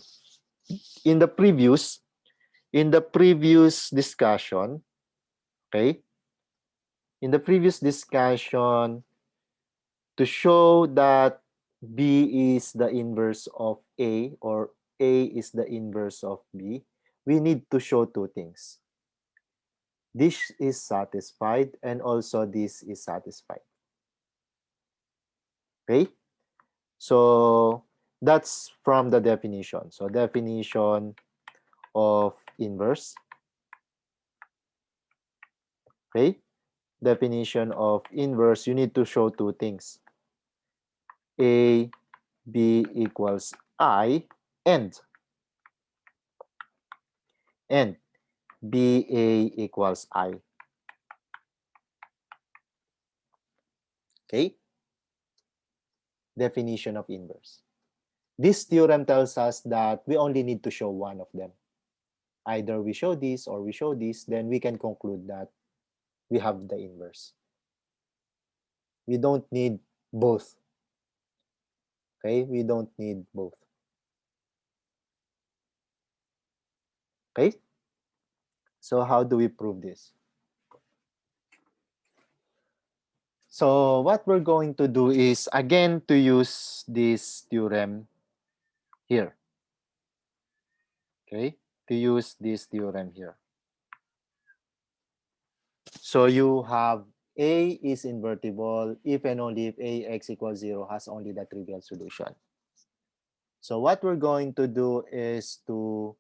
A: In the previous discussion, okay, in the previous discussion, to show that B is the inverse of A or A is the inverse of B, we need to show two things. This is satisfied and also this is satisfied. Okay? So that's from the definition. So definition of inverse. Okay? Definition of inverse, you need to show two things. A, B equals I and BA equals I. Okay? Definition of inverse. This theorem tells us that we only need to show one of them. Either we show this or we show this, then we can conclude that we have the inverse. We don't need both. Okay? We don't need both. Okay? So how do we prove this? So what we're going to do is, again, to use this theorem here. Okay? To use this theorem here. So you have A is invertible if and only if AX equals 0 has only the trivial solution. So what we're going to do is to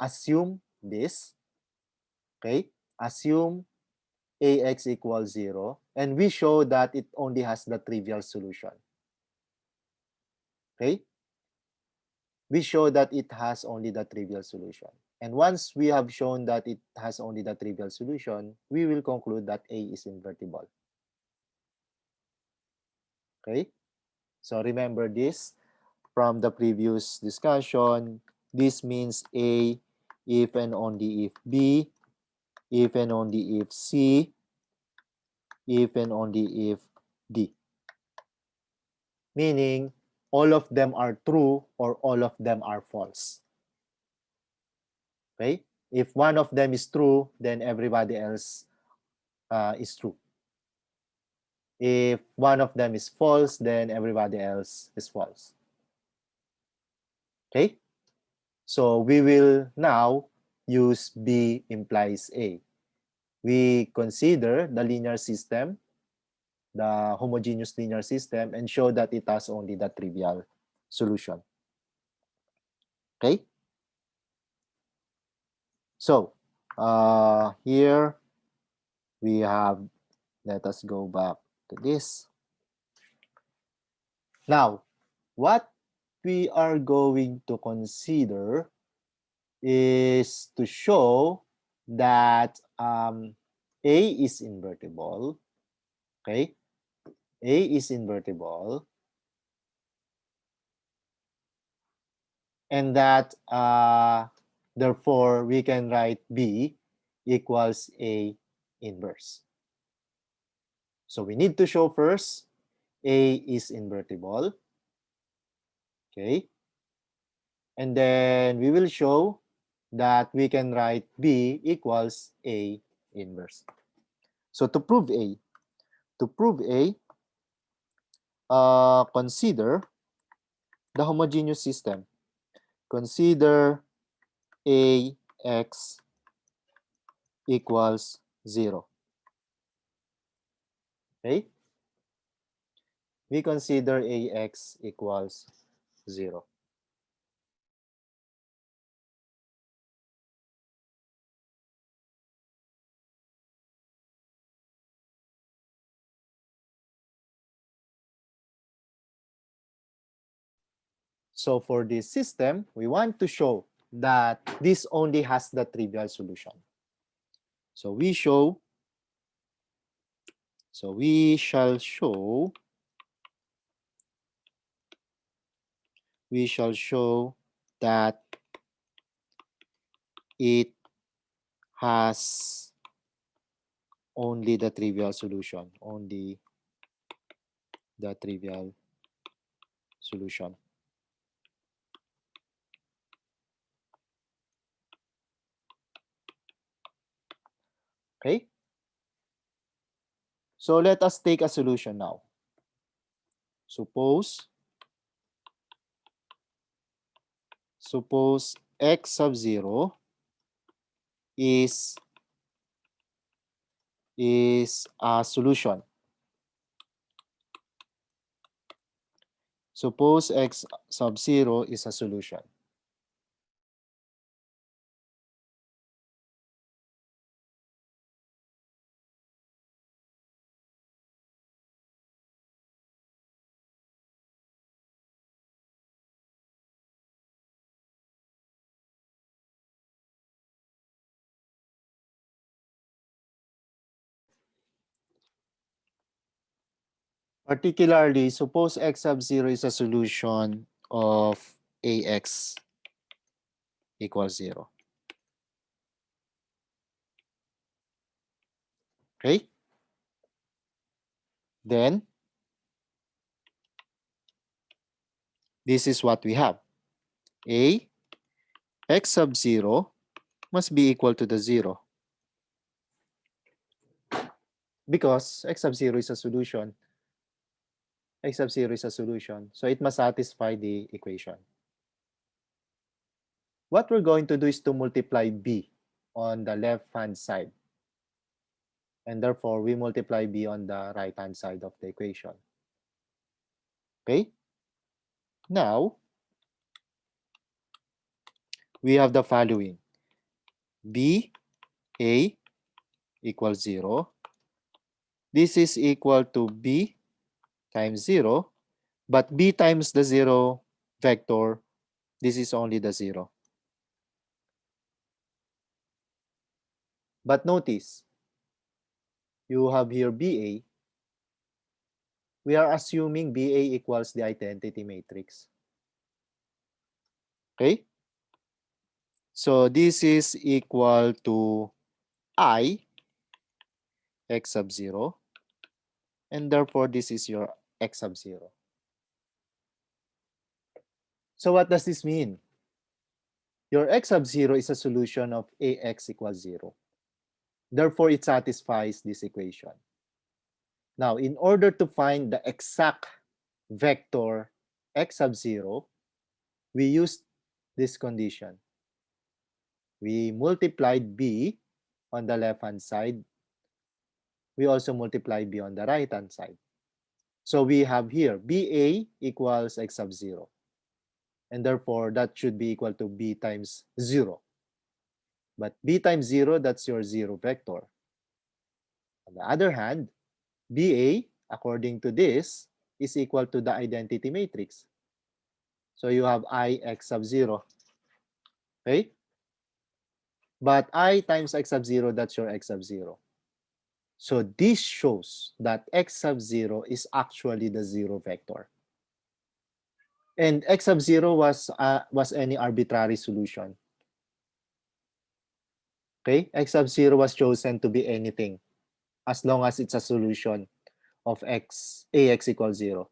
A: assume this, okay? Assume AX equals 0, and we show that it only has the trivial solution, okay? We show that it has only the trivial solution. And once we have shown that it has only the trivial solution, we will conclude that A is invertible. Okay? So remember this from the previous discussion. This means A if and only if B, if and only if C, if and only if D. Meaning, all of them are true or all of them are false. Okay? If one of them is true, then everybody else is true. If one of them is false, then everybody else is false. Okay? So we will now use B implies A. We consider the linear system, the homogeneous linear system, and show that it has only the trivial solution. Okay? So here we have, let us go back to this. Now, what we are going to consider is to show that A is invertible, okay? A is invertible, and that therefore we can write B equals A inverse. So we need to show first A is invertible, okay? And then we will show that we can write B equals A inverse. So to prove A, consider the homogeneous system. Consider AX equals 0. Okay? We consider AX equals 0. So for this system, we want to show that this only has the trivial solution. So we shall show that it has only the trivial solution, Okay? So let us take a solution now. Suppose x sub 0 is a solution. Suppose x sub 0 is a solution. Particularly, suppose x sub 0 is a solution of ax equals 0. Okay? Then, this is what we have. A, x sub 0 must be equal to the 0. Because x sub 0 is a solution. X sub 0 is a solution. So it must satisfy the equation. What we're going to do is to multiply b on the left-hand side. And therefore, we multiply b on the right-hand side of the equation. Okay? Now, we have the following. b a equals 0. This is equal to b times 0. But b times the 0 vector, this is only the 0. But notice, you have here BA. We are assuming BA equals the identity matrix. Okay? So this is equal to I x sub 0. And therefore, this is your x sub 0. So what does this mean? Your x sub 0 is a solution of ax equals 0. Therefore, it satisfies this equation. Now, in order to find the exact vector x sub 0, we used this condition. We multiplied b on the left-hand side. We also multiply b on the right-hand side. So we have here BA equals x sub 0. And therefore, that should be equal to b times 0. But b times 0, that's your 0 vector. On the other hand, BA, according to this, is equal to the identity matrix. So you have I x sub 0. Okay? But I times x sub 0, that's your x sub 0. So this shows that x sub 0 is actually the 0 vector. And x sub 0 was any arbitrary solution. Okay? X sub 0 was chosen to be anything as long as it's a solution of ax equals 0.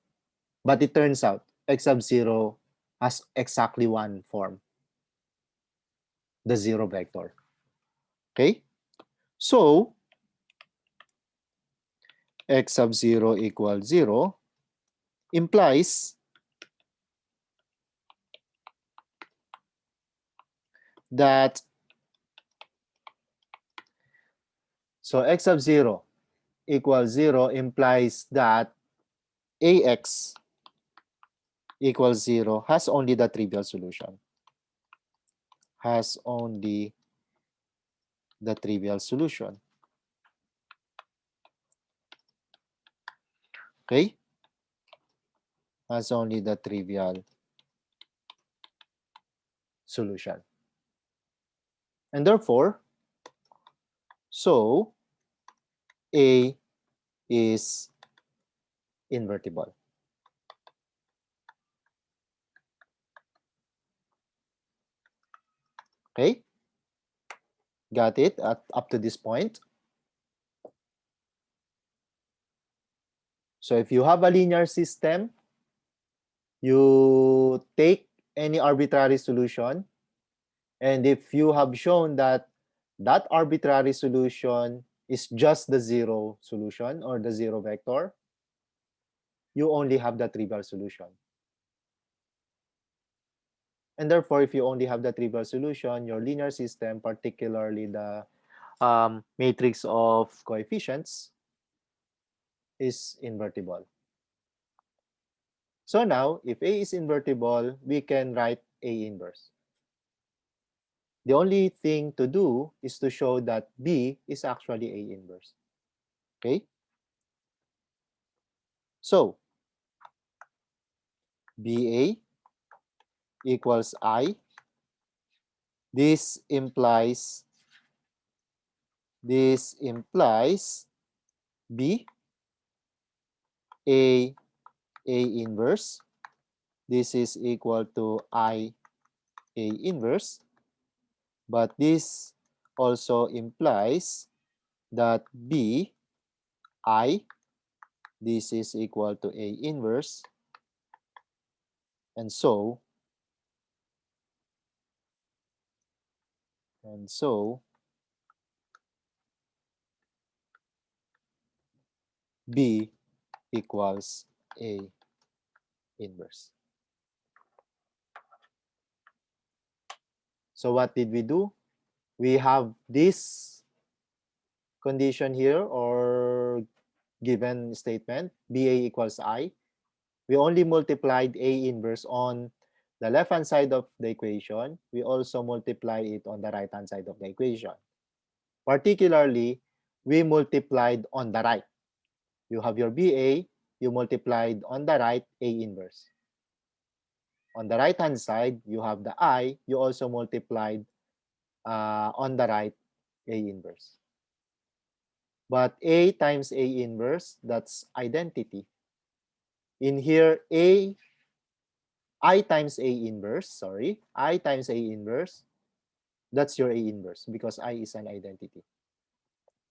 A: But it turns out x sub 0 has exactly one form, the 0 vector. Okay? So, x sub 0 equals 0 implies that, so x sub 0 equals 0 implies that ax equals 0 has only the trivial solution. Has only the trivial solution. Okay? Has only the trivial solution. And therefore, so A is invertible. Okay? Got it up to this point? So if you have a linear system, you take any arbitrary solution, and if you have shown that that arbitrary solution is just the zero solution or the zero vector, you only have the trivial solution. And therefore, if you only have the trivial solution, your linear system, particularly the matrix of coefficients, is invertible. So now, if A is invertible, we can write A inverse. The only thing to do is to show that B is actually A inverse. Okay? So, BA equals I. This implies B A inverse. This is equal to I A inverse. But this also implies that B I, this is equal to A inverse, and so B equals A inverse. So what did we do? We have this condition here, or given statement, BA equals I. We only multiplied A inverse on the left-hand side of the equation. We also multiply it on the right-hand side of the equation. Particularly, we multiplied on the right. You have your BA, you multiplied on the right A inverse. On the right-hand side, you have the I, you also multiplied on the right A inverse. But A times A inverse, that's identity. In here, I times A inverse, I times A inverse, that's your A inverse because I is an identity.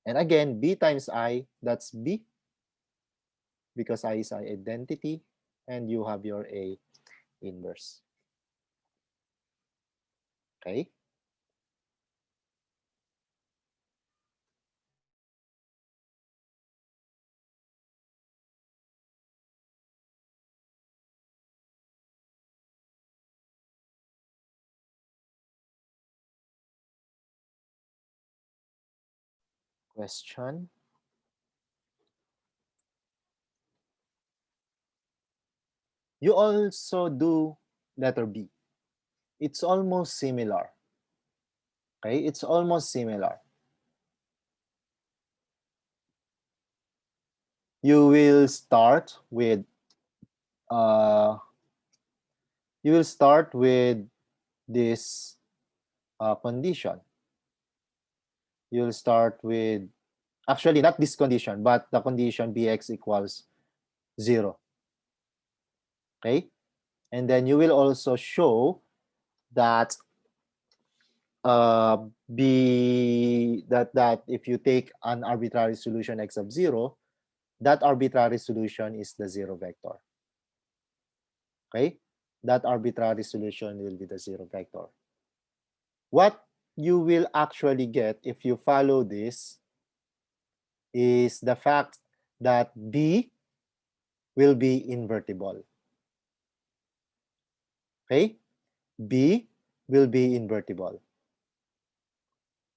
A: And again, B times I, that's B because I is an identity, and you have your A inverse. Okay? Question? You also do letter B. It's almost similar. Okay? It's almost similar. You will start with this condition. You'll start with, actually not this condition, but the condition bx equals 0. Okay? And then you will also show that that if you take an arbitrary solution x of 0, that arbitrary solution is the 0 vector. Okay? That arbitrary solution will be the 0 vector. What you will actually get if you follow this is the fact that B will be invertible. Okay? B will be invertible.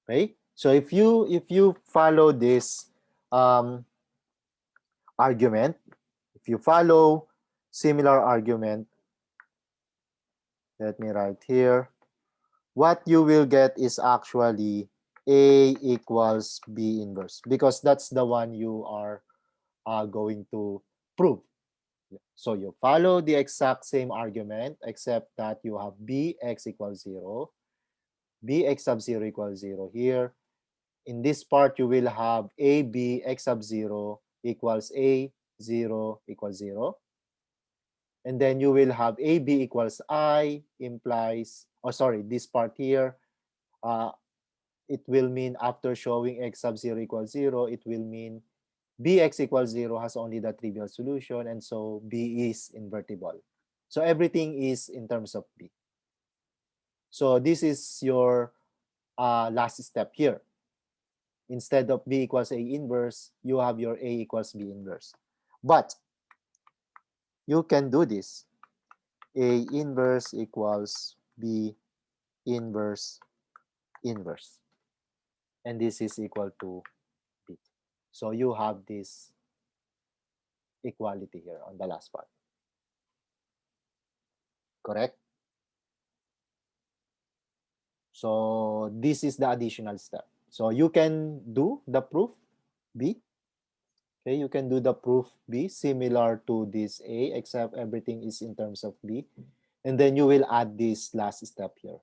A: Okay? So if you follow this argument, if you follow similar argument, let me write here, what you will get is actually A equals B inverse, because that's the one you are going to prove. So you follow the exact same argument, except that you have bx equals 0, bx sub 0 equals 0 here. In this part, you will have a b x sub 0 equals a 0 equals 0. And then you will have ab equals I implies, oh sorry, this part here, uh, it will mean after showing x sub 0 equals 0, it will mean bx equals 0 has only the trivial solution, and so b is invertible. So everything is in terms of b. So this is your last step here. Instead of b equals a inverse, you have your a equals b inverse. But you can do this. A inverse equals b inverse inverse. And this is equal to b. So you have this equality here on the last part. Correct? So this is the additional step. So you can do the proof B. Okay, you can do the proof B similar to this A, except everything is in terms of B. And then you will add this last step here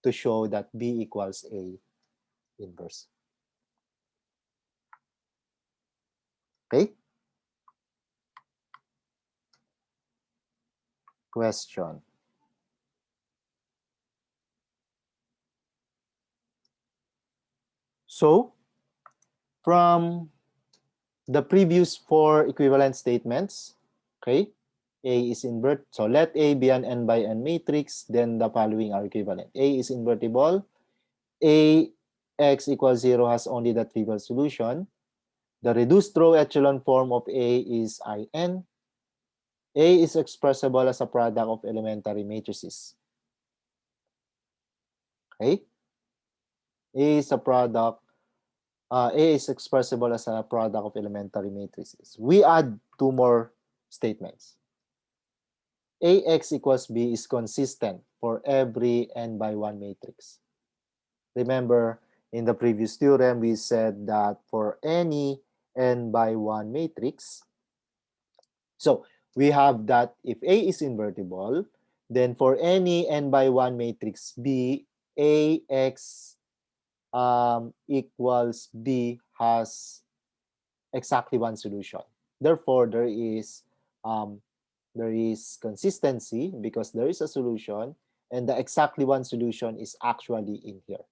A: to show that B equals A inverse. Okay? Question. So, from the previous four equivalent statements, okay, A is invert. So let A be an n by n matrix, then the following are equivalent. A is invertible. A x equals 0 has only the trivial solution. The reduced row echelon form of A is In. A is expressible as a product of elementary matrices. Okay? A is a product, A is expressible as a product of elementary matrices. We add two more statements. Ax equals B is consistent for every n by 1 matrix. Remember, in the previous theorem, we said that for any n by 1 matrix, so we have that if A is invertible, then for any n by 1 matrix B, Ax equals B has exactly one solution. Therefore, there is consistency because there is a solution, and the exactly one solution is actually in here.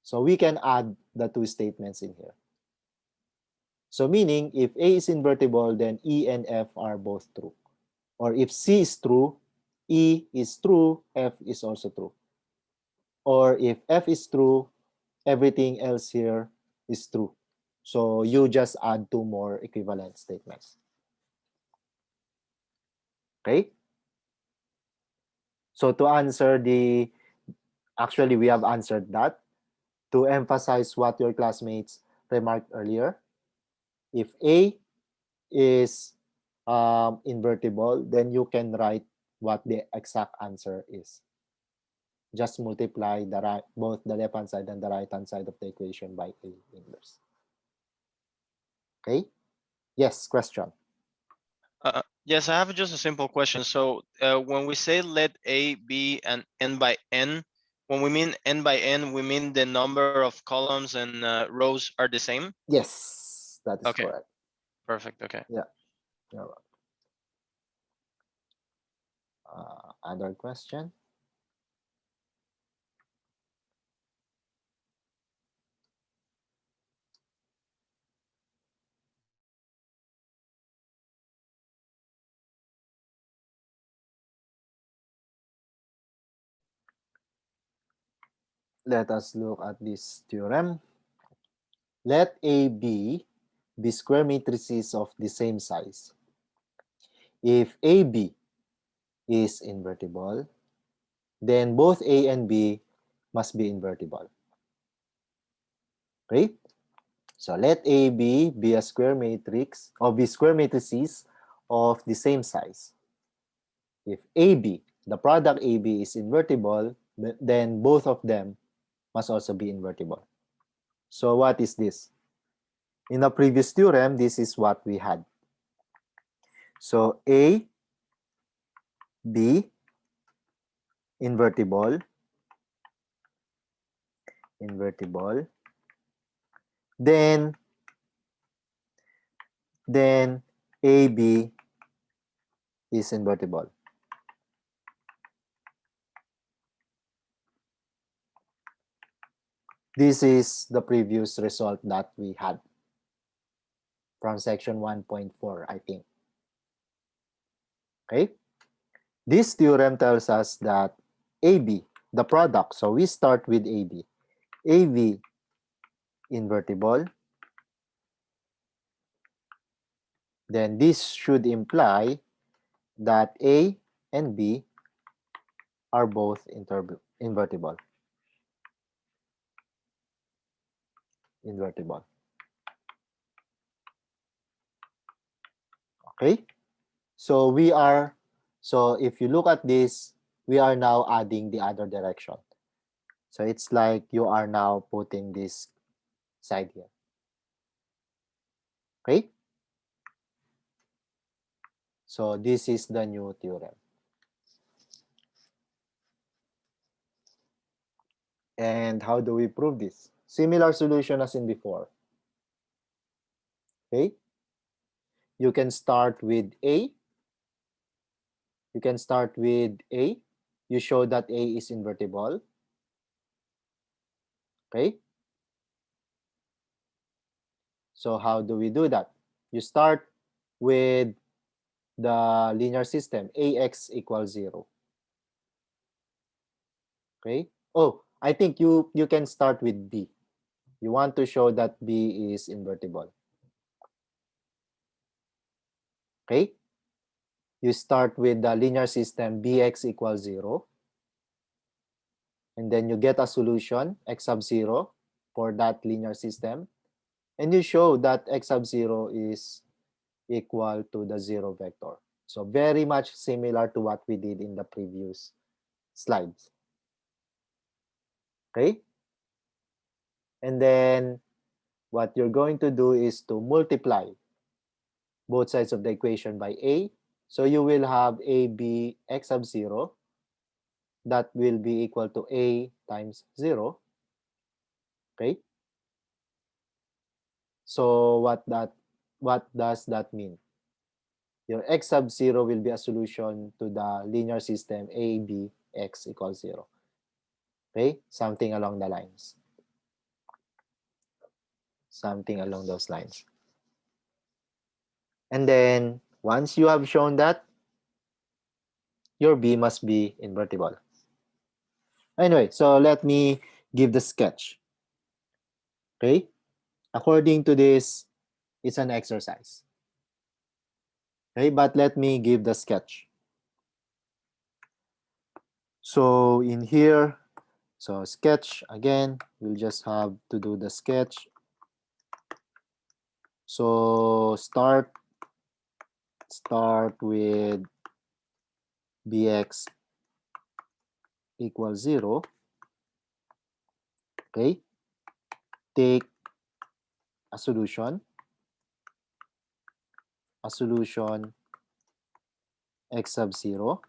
A: So we can add the two statements in here. So meaning if A is invertible, then E and F are both true. Or if C is true, E is true, F is also true. Or if F is true, everything else here is true. So you just add two more equivalent statements. Okay? So to answer actually we have answered that. To emphasize what your classmates remarked earlier, if A is invertible, then you can write what the exact answer is. Just multiply both the left hand side and the right hand side of the equation by A inverse. Okay? Yes, question.
B: Yes, I have just a simple question. So when we say let A be an n by n, when we mean n by n, we mean the number of columns and rows are the same?
A: Yes, that is
B: Okay,
A: correct.
B: perfect. Okay.
A: Yeah. Other question? Let us look at this theorem. Let A be square matrices of the same size. If AB is invertible, then both A and B must be invertible. Okay? So let AB be a square matrix or be square matrices of the same size. If AB, the product AB is invertible, then both of them must also be invertible. So what is this? In the previous theorem, this is what we had. So A, B, invertible, invertible. Then AB is invertible. This is the previous result that we had from section 1.4, I think. Okay? This theorem tells us that AB, the product, so we start with AB. AB invertible, then this should imply that A and B are both invertible. Invertible. Okay? So if you look at this, we are now adding the other direction. So it's like you are now putting this side here. Okay? So this is the new theorem. And how do we prove this? Similar solution as in before. Okay? You can start with A. You can start with A. You show that A is invertible. Okay? So how do we do that? You start with the linear system, AX equals 0. Okay? Oh, I think you can start with B. You want to show that B is invertible. Okay? You start with the linear system Bx equals 0. And then you get a solution, x sub 0, for that linear system. And you show that x sub 0 is equal to the 0 vector. So very much similar to what we did in the previous slides. Okay? And then what you're going to do is to multiply both sides of the equation by a. So you will have ab x sub 0 that will be equal to a times 0. Okay? So what does that mean? Your x sub 0 will be a solution to the linear system a b x equals 0. Okay? Something along the lines. Something along those lines. And then once you have shown that, your b must be invertible. Anyway, so let me give the sketch. Okay? According to this, it's an exercise. Okay, but let me give the sketch. So in here, so sketch again, we'll just have to do the sketch. So start with bx equals 0. Okay, take a solution x sub 0.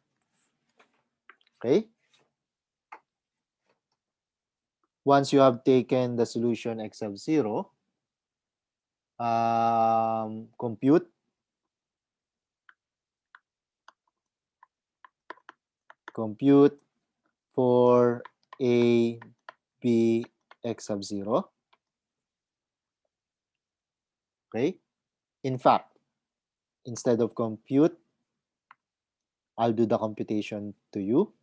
A: Okay, once you have taken the solution x sub 0, compute for a b x sub 0. Okay, in fact, instead of compute, I'll do the computation to you,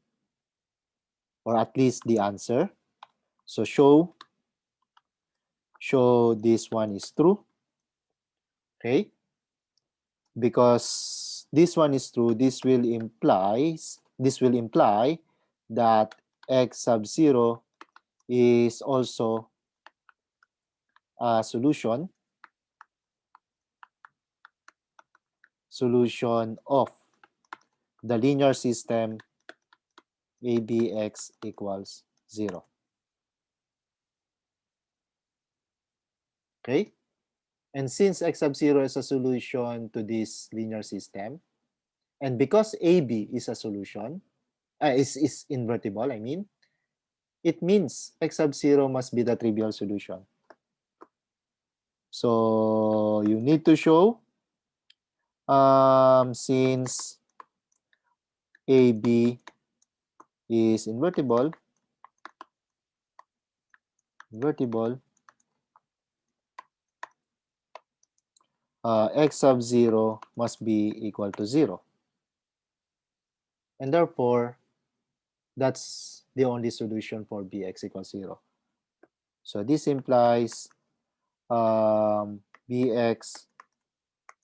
A: or at least the answer. So show this one is true. Okay, because this one is true, this will imply that x sub 0 is also a solution of the linear system abx equals 0. Okay, And since x sub 0 is a solution to this linear system, and because AB is a solution, is invertible, I mean, it means x sub 0 must be the trivial solution. So you need to show since AB is invertible, x sub 0 must be equal to 0. And therefore, that's the only solution for Bx equals 0. So this implies Bx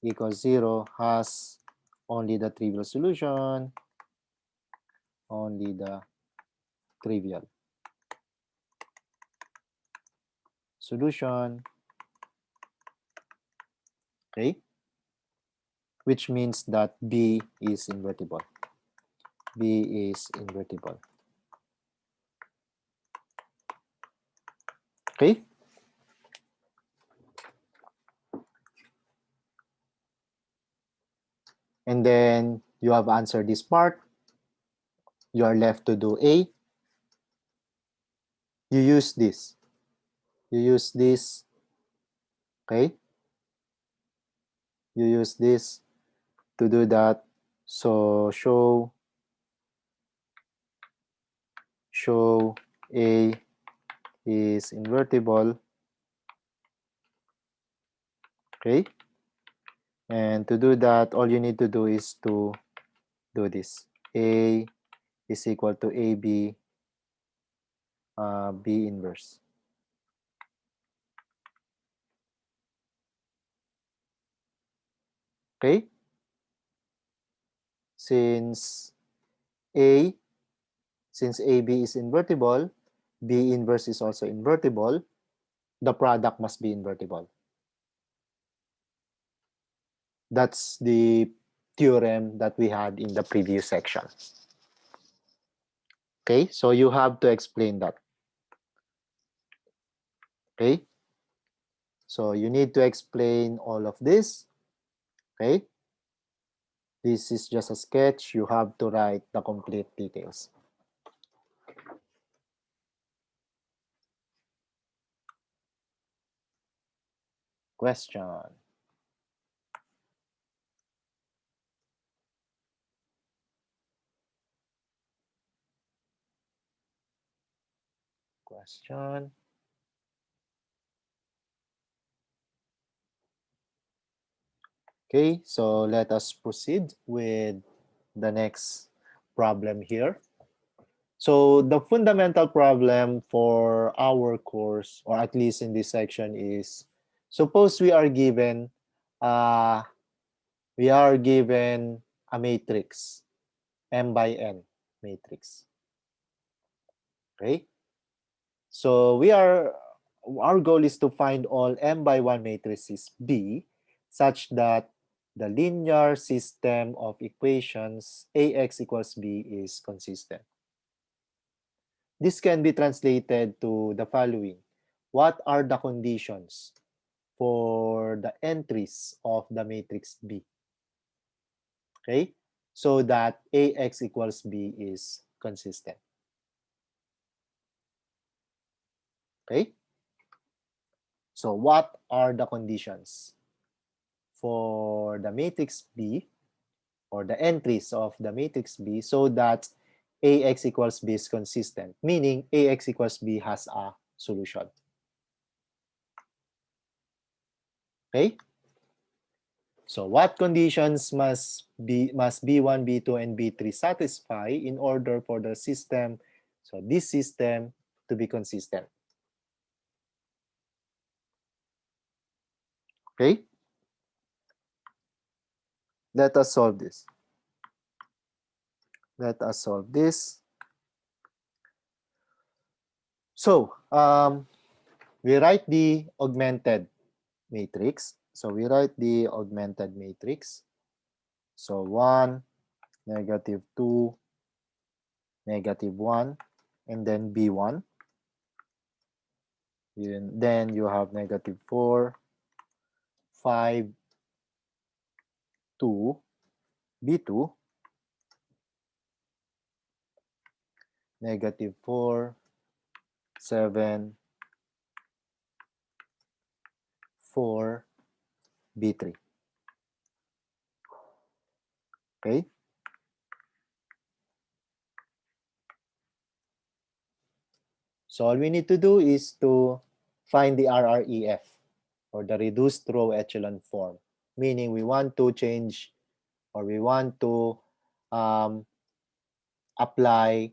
A: equals 0 has only the trivial solution, only the trivial solution, okay? Which means that B is invertible. B is invertible. Okay? And then you have answered this part. You are left to do A. You use this. You use this. Okay? You use this to do that. So show A is invertible. Okay? And to do that, all you need to do is to do this. A is equal to AB, B inverse. Okay? Since A, since AB is invertible, B inverse is also invertible, the product must be invertible. That's the theorem that we had in the previous section. Okay, so you have to explain that. Okay, so you need to explain all of this. Okay, this is just a sketch. You have to write the complete details. Question. Question. Okay, so let us proceed with the next problem here. So the fundamental problem for our course, or at least in this section, is suppose uh, we are given a matrix, m by n matrix. Okay, so our goal is to find all m by 1 matrices B such that the linear system of equations Ax equals B is consistent. This can be translated to the following. What are the conditions for the entries of the matrix B? Okay, so that Ax equals B is consistent. Okay, so what are the conditions for the matrix B, or the entries of the matrix B, so that Ax equals B is consistent, meaning Ax equals B has a solution? Okay, so what conditions must B1, B2, and B3 satisfy in order for the system, so this system, to be consistent? Okay, let us solve this. Let us solve this. So we write the augmented matrix. So we write the augmented matrix. So 1, negative 2, negative 1, and then B1. Then you have negative 4, 5, 2, B2, negative 4, 7, 4, B3. Okay? So all we need to do is to find the RREF, or the reduced row echelon form, meaning we want to change, or we want to apply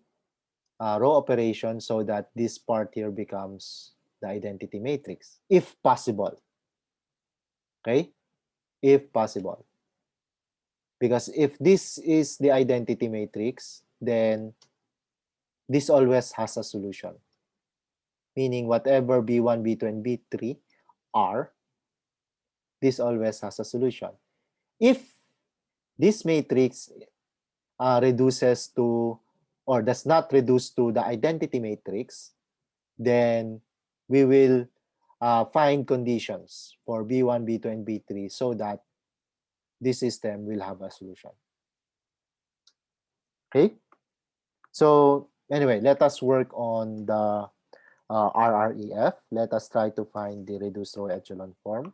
A: row operation so that this part here becomes the identity matrix, if possible. Okay? If possible. Because if this is the identity matrix, then this always has a solution. Meaning whatever B1, B2, and B3 are, this always has a solution. If this matrix reduces to, or does not reduce to the identity matrix, then we will find conditions for B1, B2, and B3 so that this system will have a solution. Okay? So anyway, let us work on the RREF. Let us try to find the reduced row echelon form.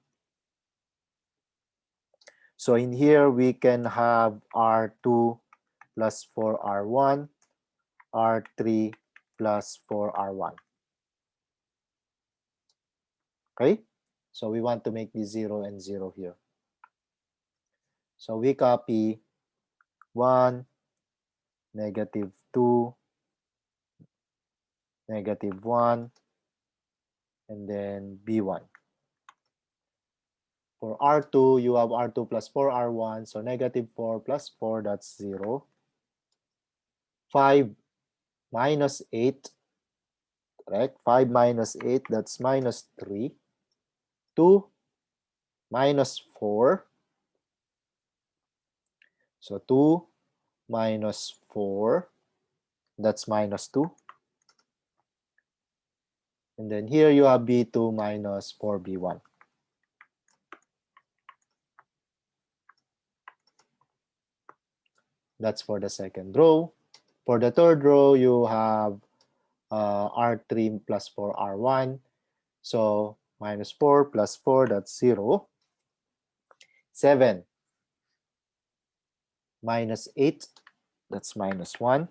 A: So in here, we can have R2 plus 4R1, R3 plus 4R1. Okay? So we want to make the 0 and 0 here. So we copy 1, negative 2, negative 1, and then B1. For R2, you have R2 plus 4R1, so negative 4 plus 4, that's 0. 5 minus 8, correct? 5 minus 8, that's minus 3. 2 minus 4, so 2 minus 4, that's minus 2. And then here you have B2 minus 4B1. That's for the second row. For the third row, you have R3 plus 4R1. So minus 4 plus 4, that's 0. 7 minus 8, that's minus 1.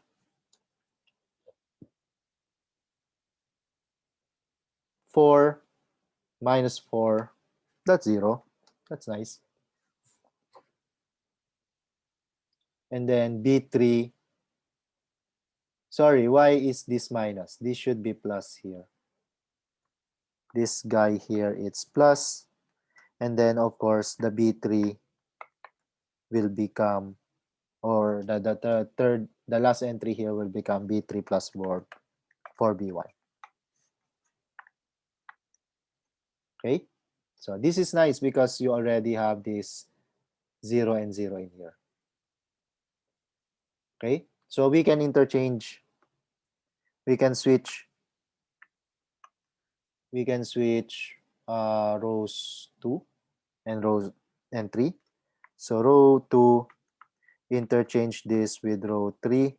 A: 4 minus 4, that's 0. That's nice. And then B3, sorry, why is this minus? This should be plus here. This guy here, it's plus. And then, of course, the B3 will become, or the last entry here will become B3 plus 4 for B1. Okay? So this is nice because you already have this 0 and 0 in here. Okay? So we can interchange, we can switch rows 2 and rows and 3. So row 2, interchange this with row 3.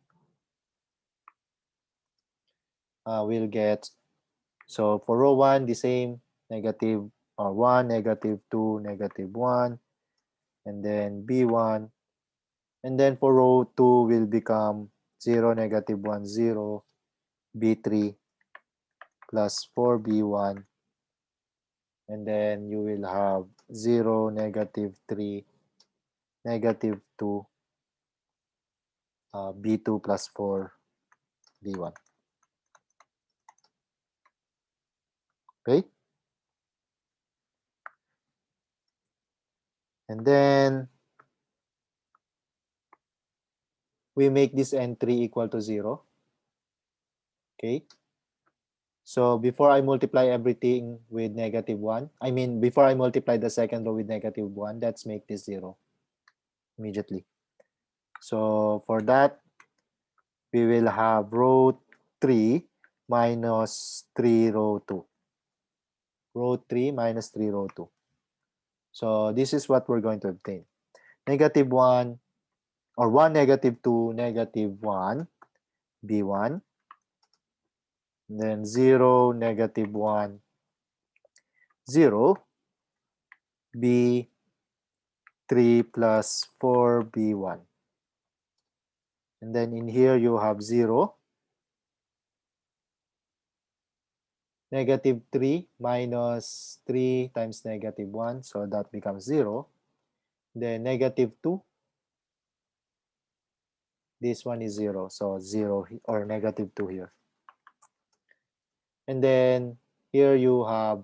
A: We'll get, so for row 1, the same, negative 1, negative 2, negative 1, and then B1. And then for row 2 will become 0, negative 1, 0, B3 plus 4B1. And then you will have 0, negative 3, negative 2, B2 plus 4, B1. Okay? And then we make this entry equal to 0. Okay? So before I multiply everything with negative 1, I mean, before I multiply the second row with negative 1, let's make this 0 immediately. So for that, we will have row 3 minus 3 row 2. Row 3 minus 3 row 2. So this is what we're going to obtain. Negative 1 or 1, negative 2, negative 1, B1. Then 0, negative 1, 0, B3 plus 4B1. And then in here you have 0, negative 3 minus 3 times negative 1. So that becomes 0. Then negative 2, this one is 0. So 0 or negative 2 here. And then here you have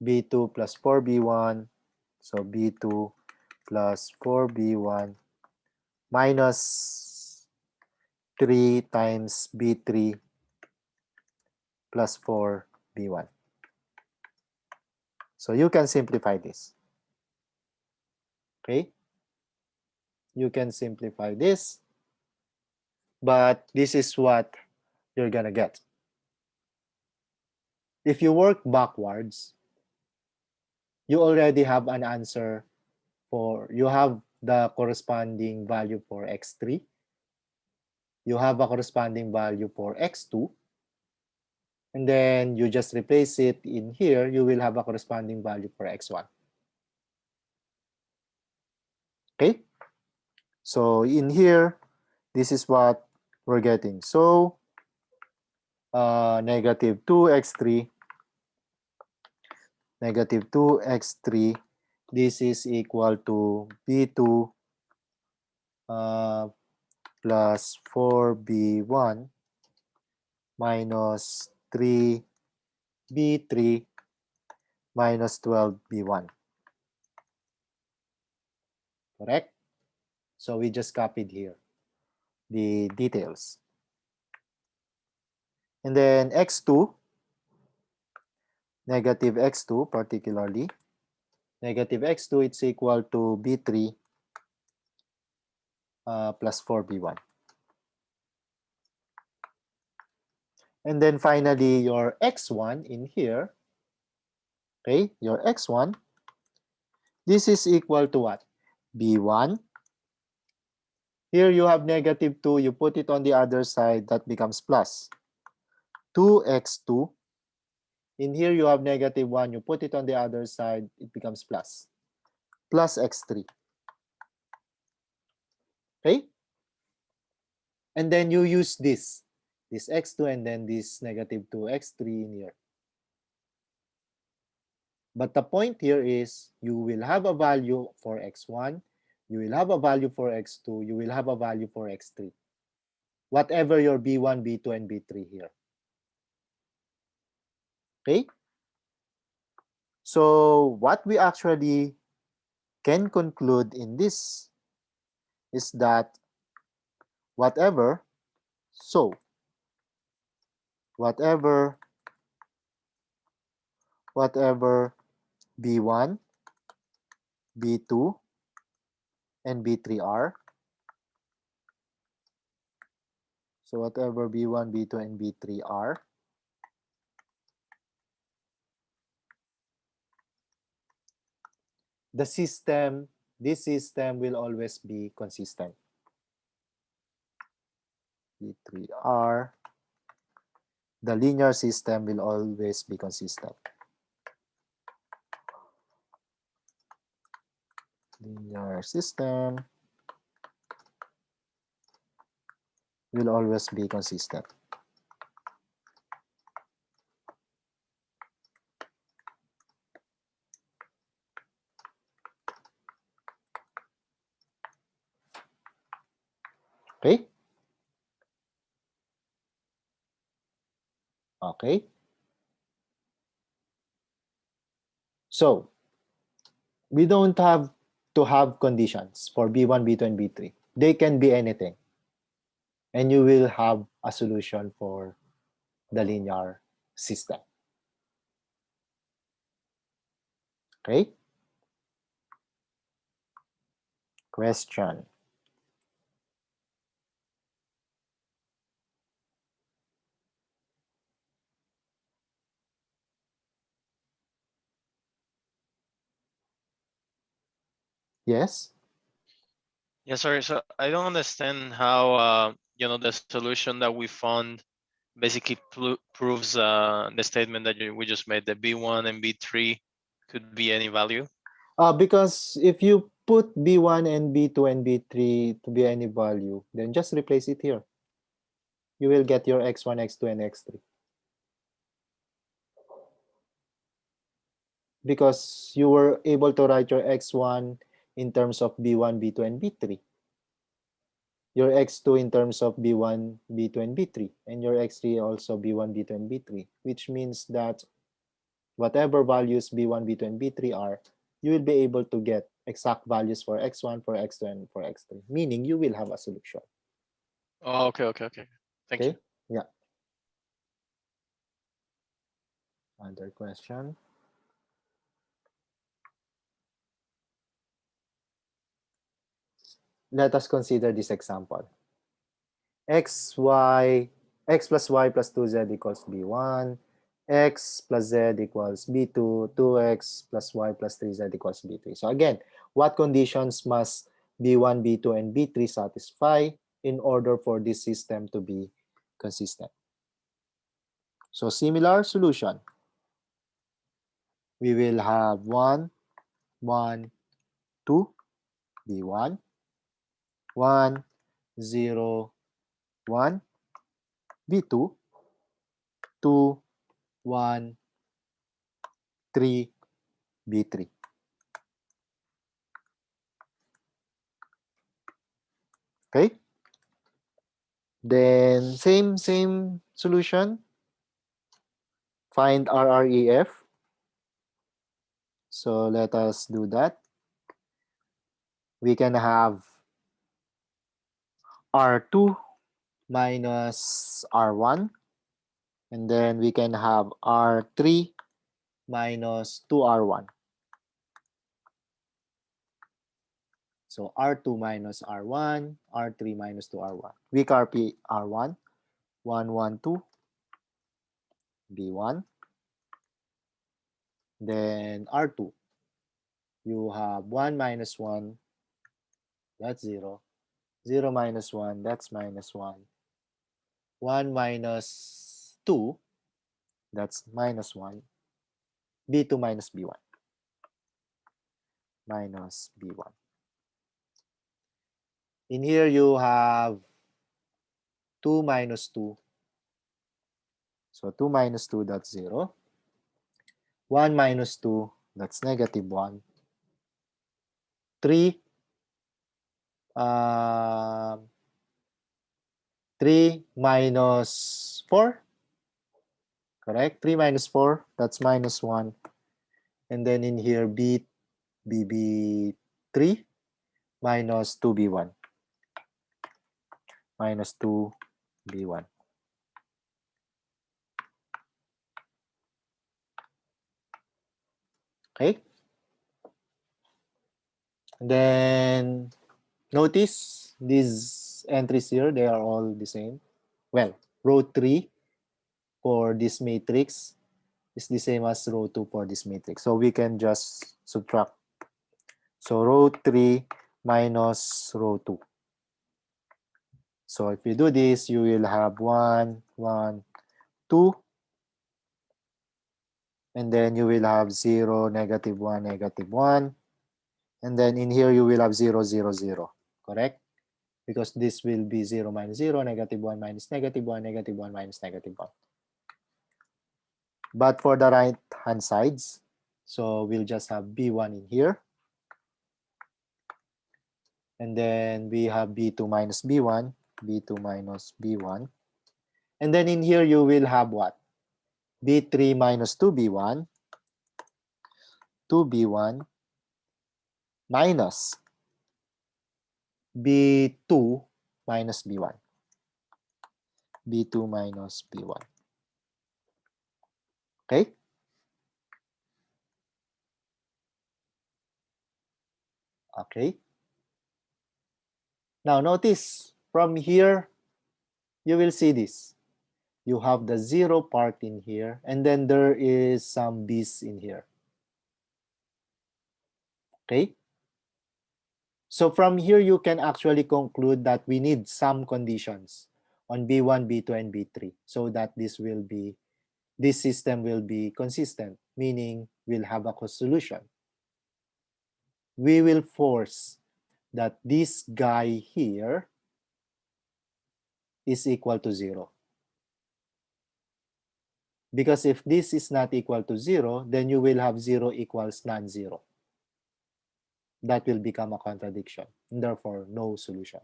A: B2 plus 4B1. So B2 plus 4B1 minus 3 times B3 plus 4B1. So you can simplify this. Okay? You can simplify this, but this is what you're gonna get. If you work backwards, you already have an answer you have the corresponding value for x3. You have a corresponding value for x2. And then you just replace it in here, you will have a corresponding value for x1. Okay? So in here, this is what we're getting. So negative 2x3, negative 2x3, this is equal to b2 plus 4b1 minus 3b3 minus 12b1. Correct? So we just copied here the details. And then x2, negative x2 particularly, negative x2, it's equal to b3 plus 4b1. And then finally, your x1 in here, okay, your x1, this is equal to what? b1. Here you have negative 2, you put it on the other side, that becomes plus 2x2. In here you have negative 1, you put it on the other side, it becomes plus x3. Okay? And then you use this x2 and then this negative 2x3 in here. But the point here is you will have a value for x1, you will have a value for x2, you will have a value for x3. Whatever your b1, b2, and b3 here. Okay? So what we actually can conclude in this is that whatever, so whatever b1, b2, and b3 are, so whatever b1, b2, and b3 are, the system, this system will always be consistent. B3R, the linear system will always be consistent. Linear system will always be consistent. Okay? Okay. So, we don't have to have conditions for B1, B2, and B3. They can be anything. And you will have a solution for the linear system. Okay? Question. Yes?
B: Yeah, sorry. So I don't understand how the solution that we found basically proves the statement that we just made. The B1 and B3 could be any value.
A: Because if you put B1 and B2 and B3 to be any value, then just replace it here. You will get your x1, x2, and x3. Because you were able to write your x1 in terms of b1, b2, and b3, your x2 in terms of b1, b2, and b3, and your x3 also b1, b2, and b3, which means that whatever values b1, b2, and b3 are, you will be able to get exact values for x1, for x2, and for x3, meaning you will have a solution.
B: Oh, okay, okay, okay. Thank you.
A: Okay? Yeah. Other question. Let us consider this example. X plus y plus 2z equals b1, x plus z equals b2, 2x plus y plus 3z equals b3. So again, what conditions must b1, b2, and b3 satisfy in order for this system to be consistent? So similar solution. We will have 1, 1, 2, b1, 1, 0, 1, b2, 2, 1, 3, b3. Okay? Then same solution. Find RREF. So let us do that. We can have R2 minus R1. And then we can have R3 minus 2R1. So R2 minus R1, R3 minus 2R1. We copy R1, 1, 1, 2, B1. Then R2, you have 1 minus 1, that's 0. 0 minus 1, that's minus 1. 1 minus 2, that's minus 1. B2 minus B1. Minus B1. In here, you have 2 minus 2. So 2 minus 2, that's 0. 1 minus 2, that's negative 1. 3, uh, 3 minus 4. Correct? 3 minus 4, that's minus 1. And then in here, BB3 minus 2B1. Minus 2B1. Okay? Then notice these entries here, they are all the same. Well, row 3 for this matrix is the same as row 2 for this matrix. So we can just subtract. So row 3 minus row 2. So if you do this, you will have 1, 1, 2. And then you will have 0, negative 1, negative 1. And then in here, you will have 0, 0, 0. Correct? Because this will be 0 minus 0, negative 1 minus negative 1, negative 1 minus negative 1. But for the right-hand sides, so we'll just have B1 in here. And then we have B2 minus B1, B2 minus B1. And then in here, you will have what? B3 minus 2B1, 2B1 minus B2 minus B1. B2 minus B1. Okay? Okay. Now notice from here, you will see this. You have the 0 part in here, and then there is some b's in here. Okay? So from here, you can actually conclude that we need some conditions on B1, B2, and B3 so that this system will be consistent, meaning we'll have a solution. We will force that this guy here is equal to 0. Because if this is not equal to 0, then you will have 0 equals non-zero. That will become a contradiction, and therefore no solution.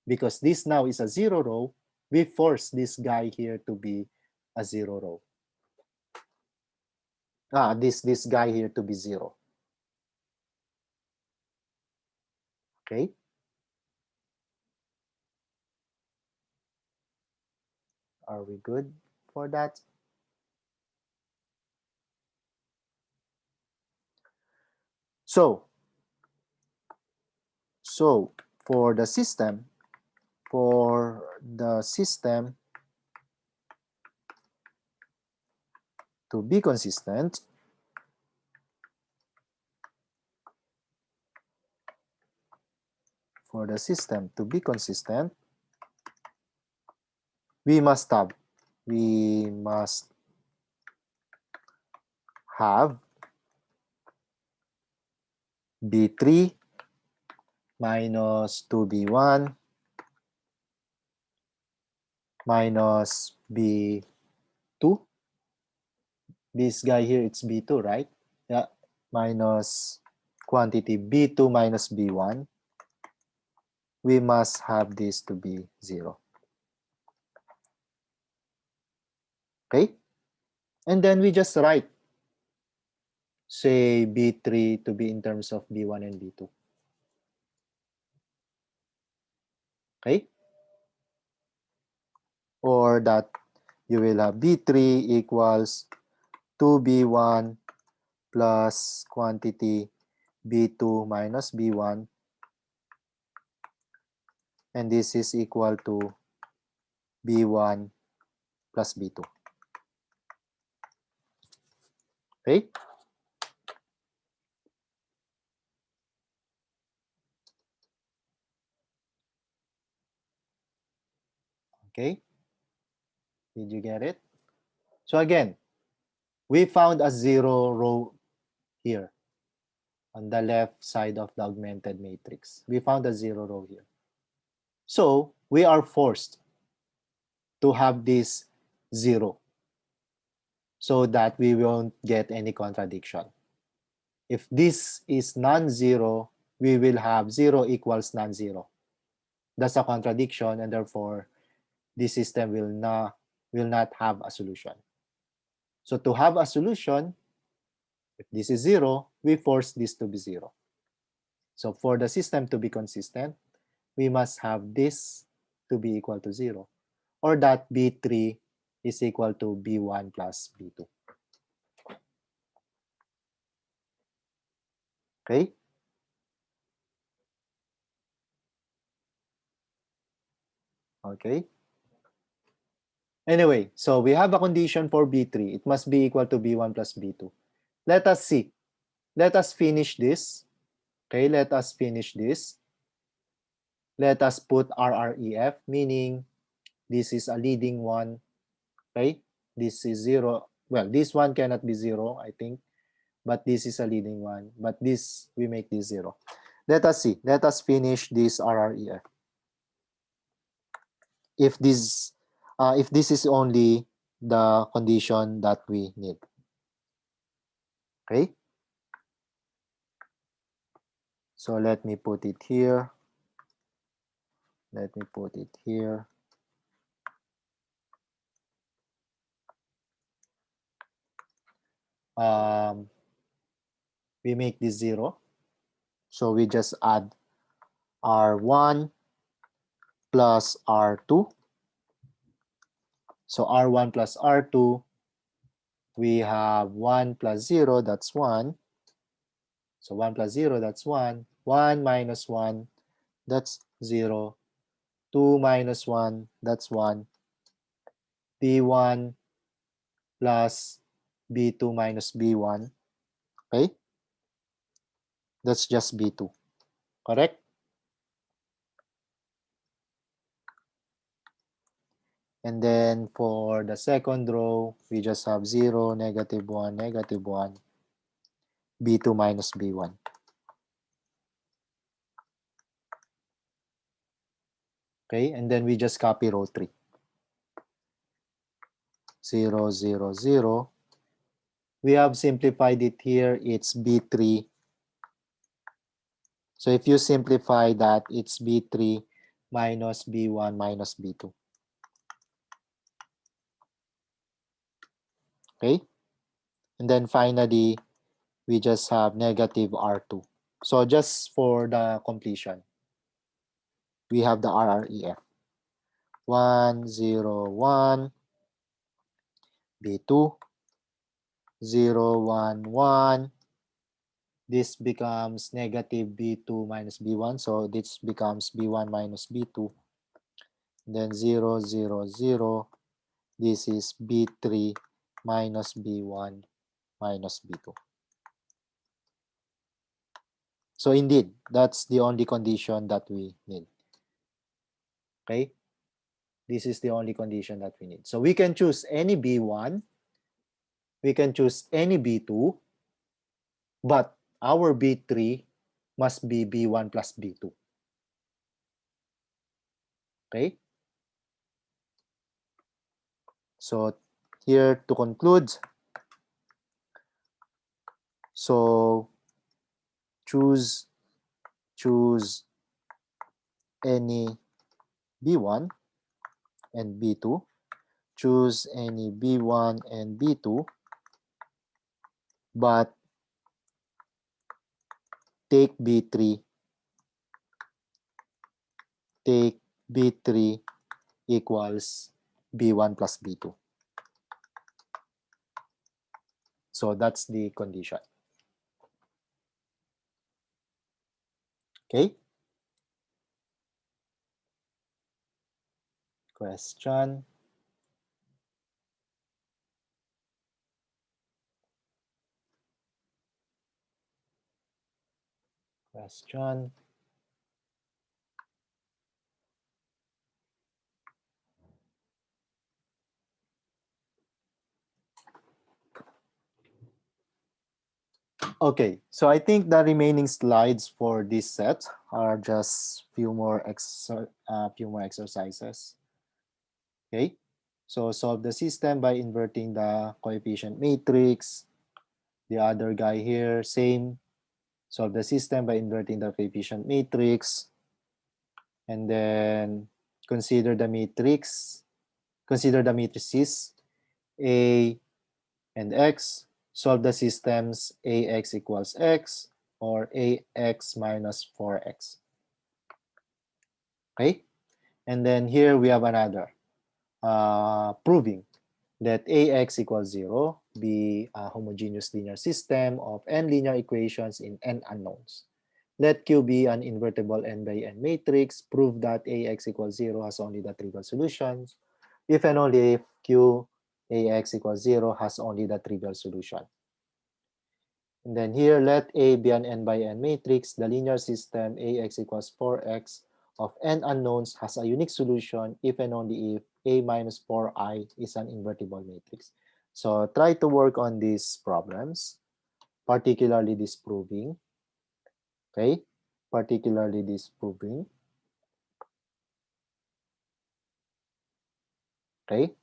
A: Because this now is a 0 row, we force this guy here to be a 0 row. This guy here to be 0. Okay? Are we good for that? So for the system to be consistent, we must have B3 minus 2B1 minus B2. This guy here, it's B2, right? Yeah, minus quantity B2 minus B1. We must have this to be 0. Okay? And then we just write, say, B3 to be in terms of B1 and B2. Okay? Or that you will have B3 equals 2B1 plus quantity B2 minus B1, and this is equal to B1 plus B2. Okay? Okay? Did you get it? So again, we found a 0 row here on the left side of the augmented matrix. We found a 0 row here. So we are forced to have this 0 so that we won't get any contradiction. If this is non-zero, we will have 0 equals non-zero. That's a contradiction, and therefore this system will not have a solution. So to have a solution, if this is 0, we force this to be 0. So for the system to be consistent, we must have this to be equal to 0, or that B3 is equal to B1 plus B2. Okay? Okay. Anyway, so we have a condition for B3. It must be equal to B1 plus B2. Let us see. Let us finish this. Okay, let us finish this. Let us put RREF, meaning this is a leading one. Okay, this is 0. Well, this one cannot be 0, I think, but this is a leading one. But this, we make this 0. Let us see. Let us finish this RREF. If this is only the condition that we need. Okay. So let me put it here. Let me put it here. We make this 0. So we just add R1 plus R2. So R1 plus R2, we have 1 plus 0, that's 1. So 1 plus 0, that's 1. 1 minus 1, that's 0. 2 minus 1, that's 1. B1 plus B2 minus B1. Okay? That's just B2. correct? And then for the second row, we just have 0, -1, -1, B2 minus B1. Okay, and then we just copy row 3. 0, 0, 0. We have simplified it here. It's B3. So if you simplify that, it's B3 minus B1 minus B2. Okay? And then finally, we just have negative R2. So just for the completion, we have the RREF. 1, 0, 1, B2, 0, 1, 1. This becomes negative B2 minus B1. So this becomes B1 minus B2. Then 0, 0, 0. This is B3 minus B1 minus B2. So indeed, that's the only condition that we need. Okay? This is the only condition that we need. So we can choose any B1, we can choose any B2, but our B3 must be B1 plus B2. Okay? So here to conclude, so choose any B1 and B2, choose any B1 and B2, but take B3 equals B1 plus B2. So that's the condition. Okay? Question. Question. Okay, so I think the remaining slides for this set are just few more exercises. Okay, so solve the system by inverting the coefficient matrix. The other guy here, same. Solve the system by inverting the coefficient matrix. And then consider the matrix. Consider the matrices A and X. Solve the systems AX equals X or AX minus 4X. Okay? And then here we have another. Proving that AX equals 0 be a homogeneous linear system of n linear equations in n unknowns. Let Q be an invertible n by n matrix. Prove that AX equals 0 has only the trivial solutions. If and only if Q AX equals 0 has only the trivial solution. And then here, let A be an n by n matrix. The linear system AX equals 4x of n unknowns has a unique solution if and only if A minus 4I is an invertible matrix. So try to work on these problems, particularly this proving. Okay, particularly this proving. Okay.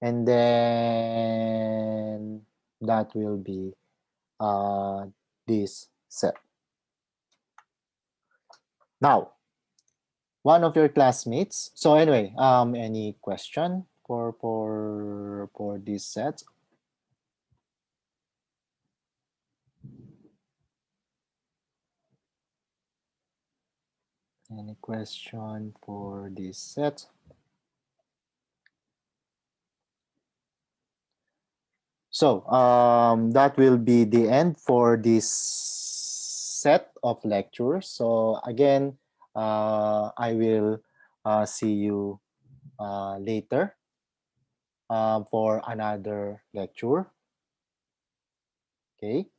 A: And then that will be this set. Now, one of your classmates. So anyway, any question for this set? Any question for this set? So that will be the end for this set of lectures. So again, I will see you later for another lecture. Okay.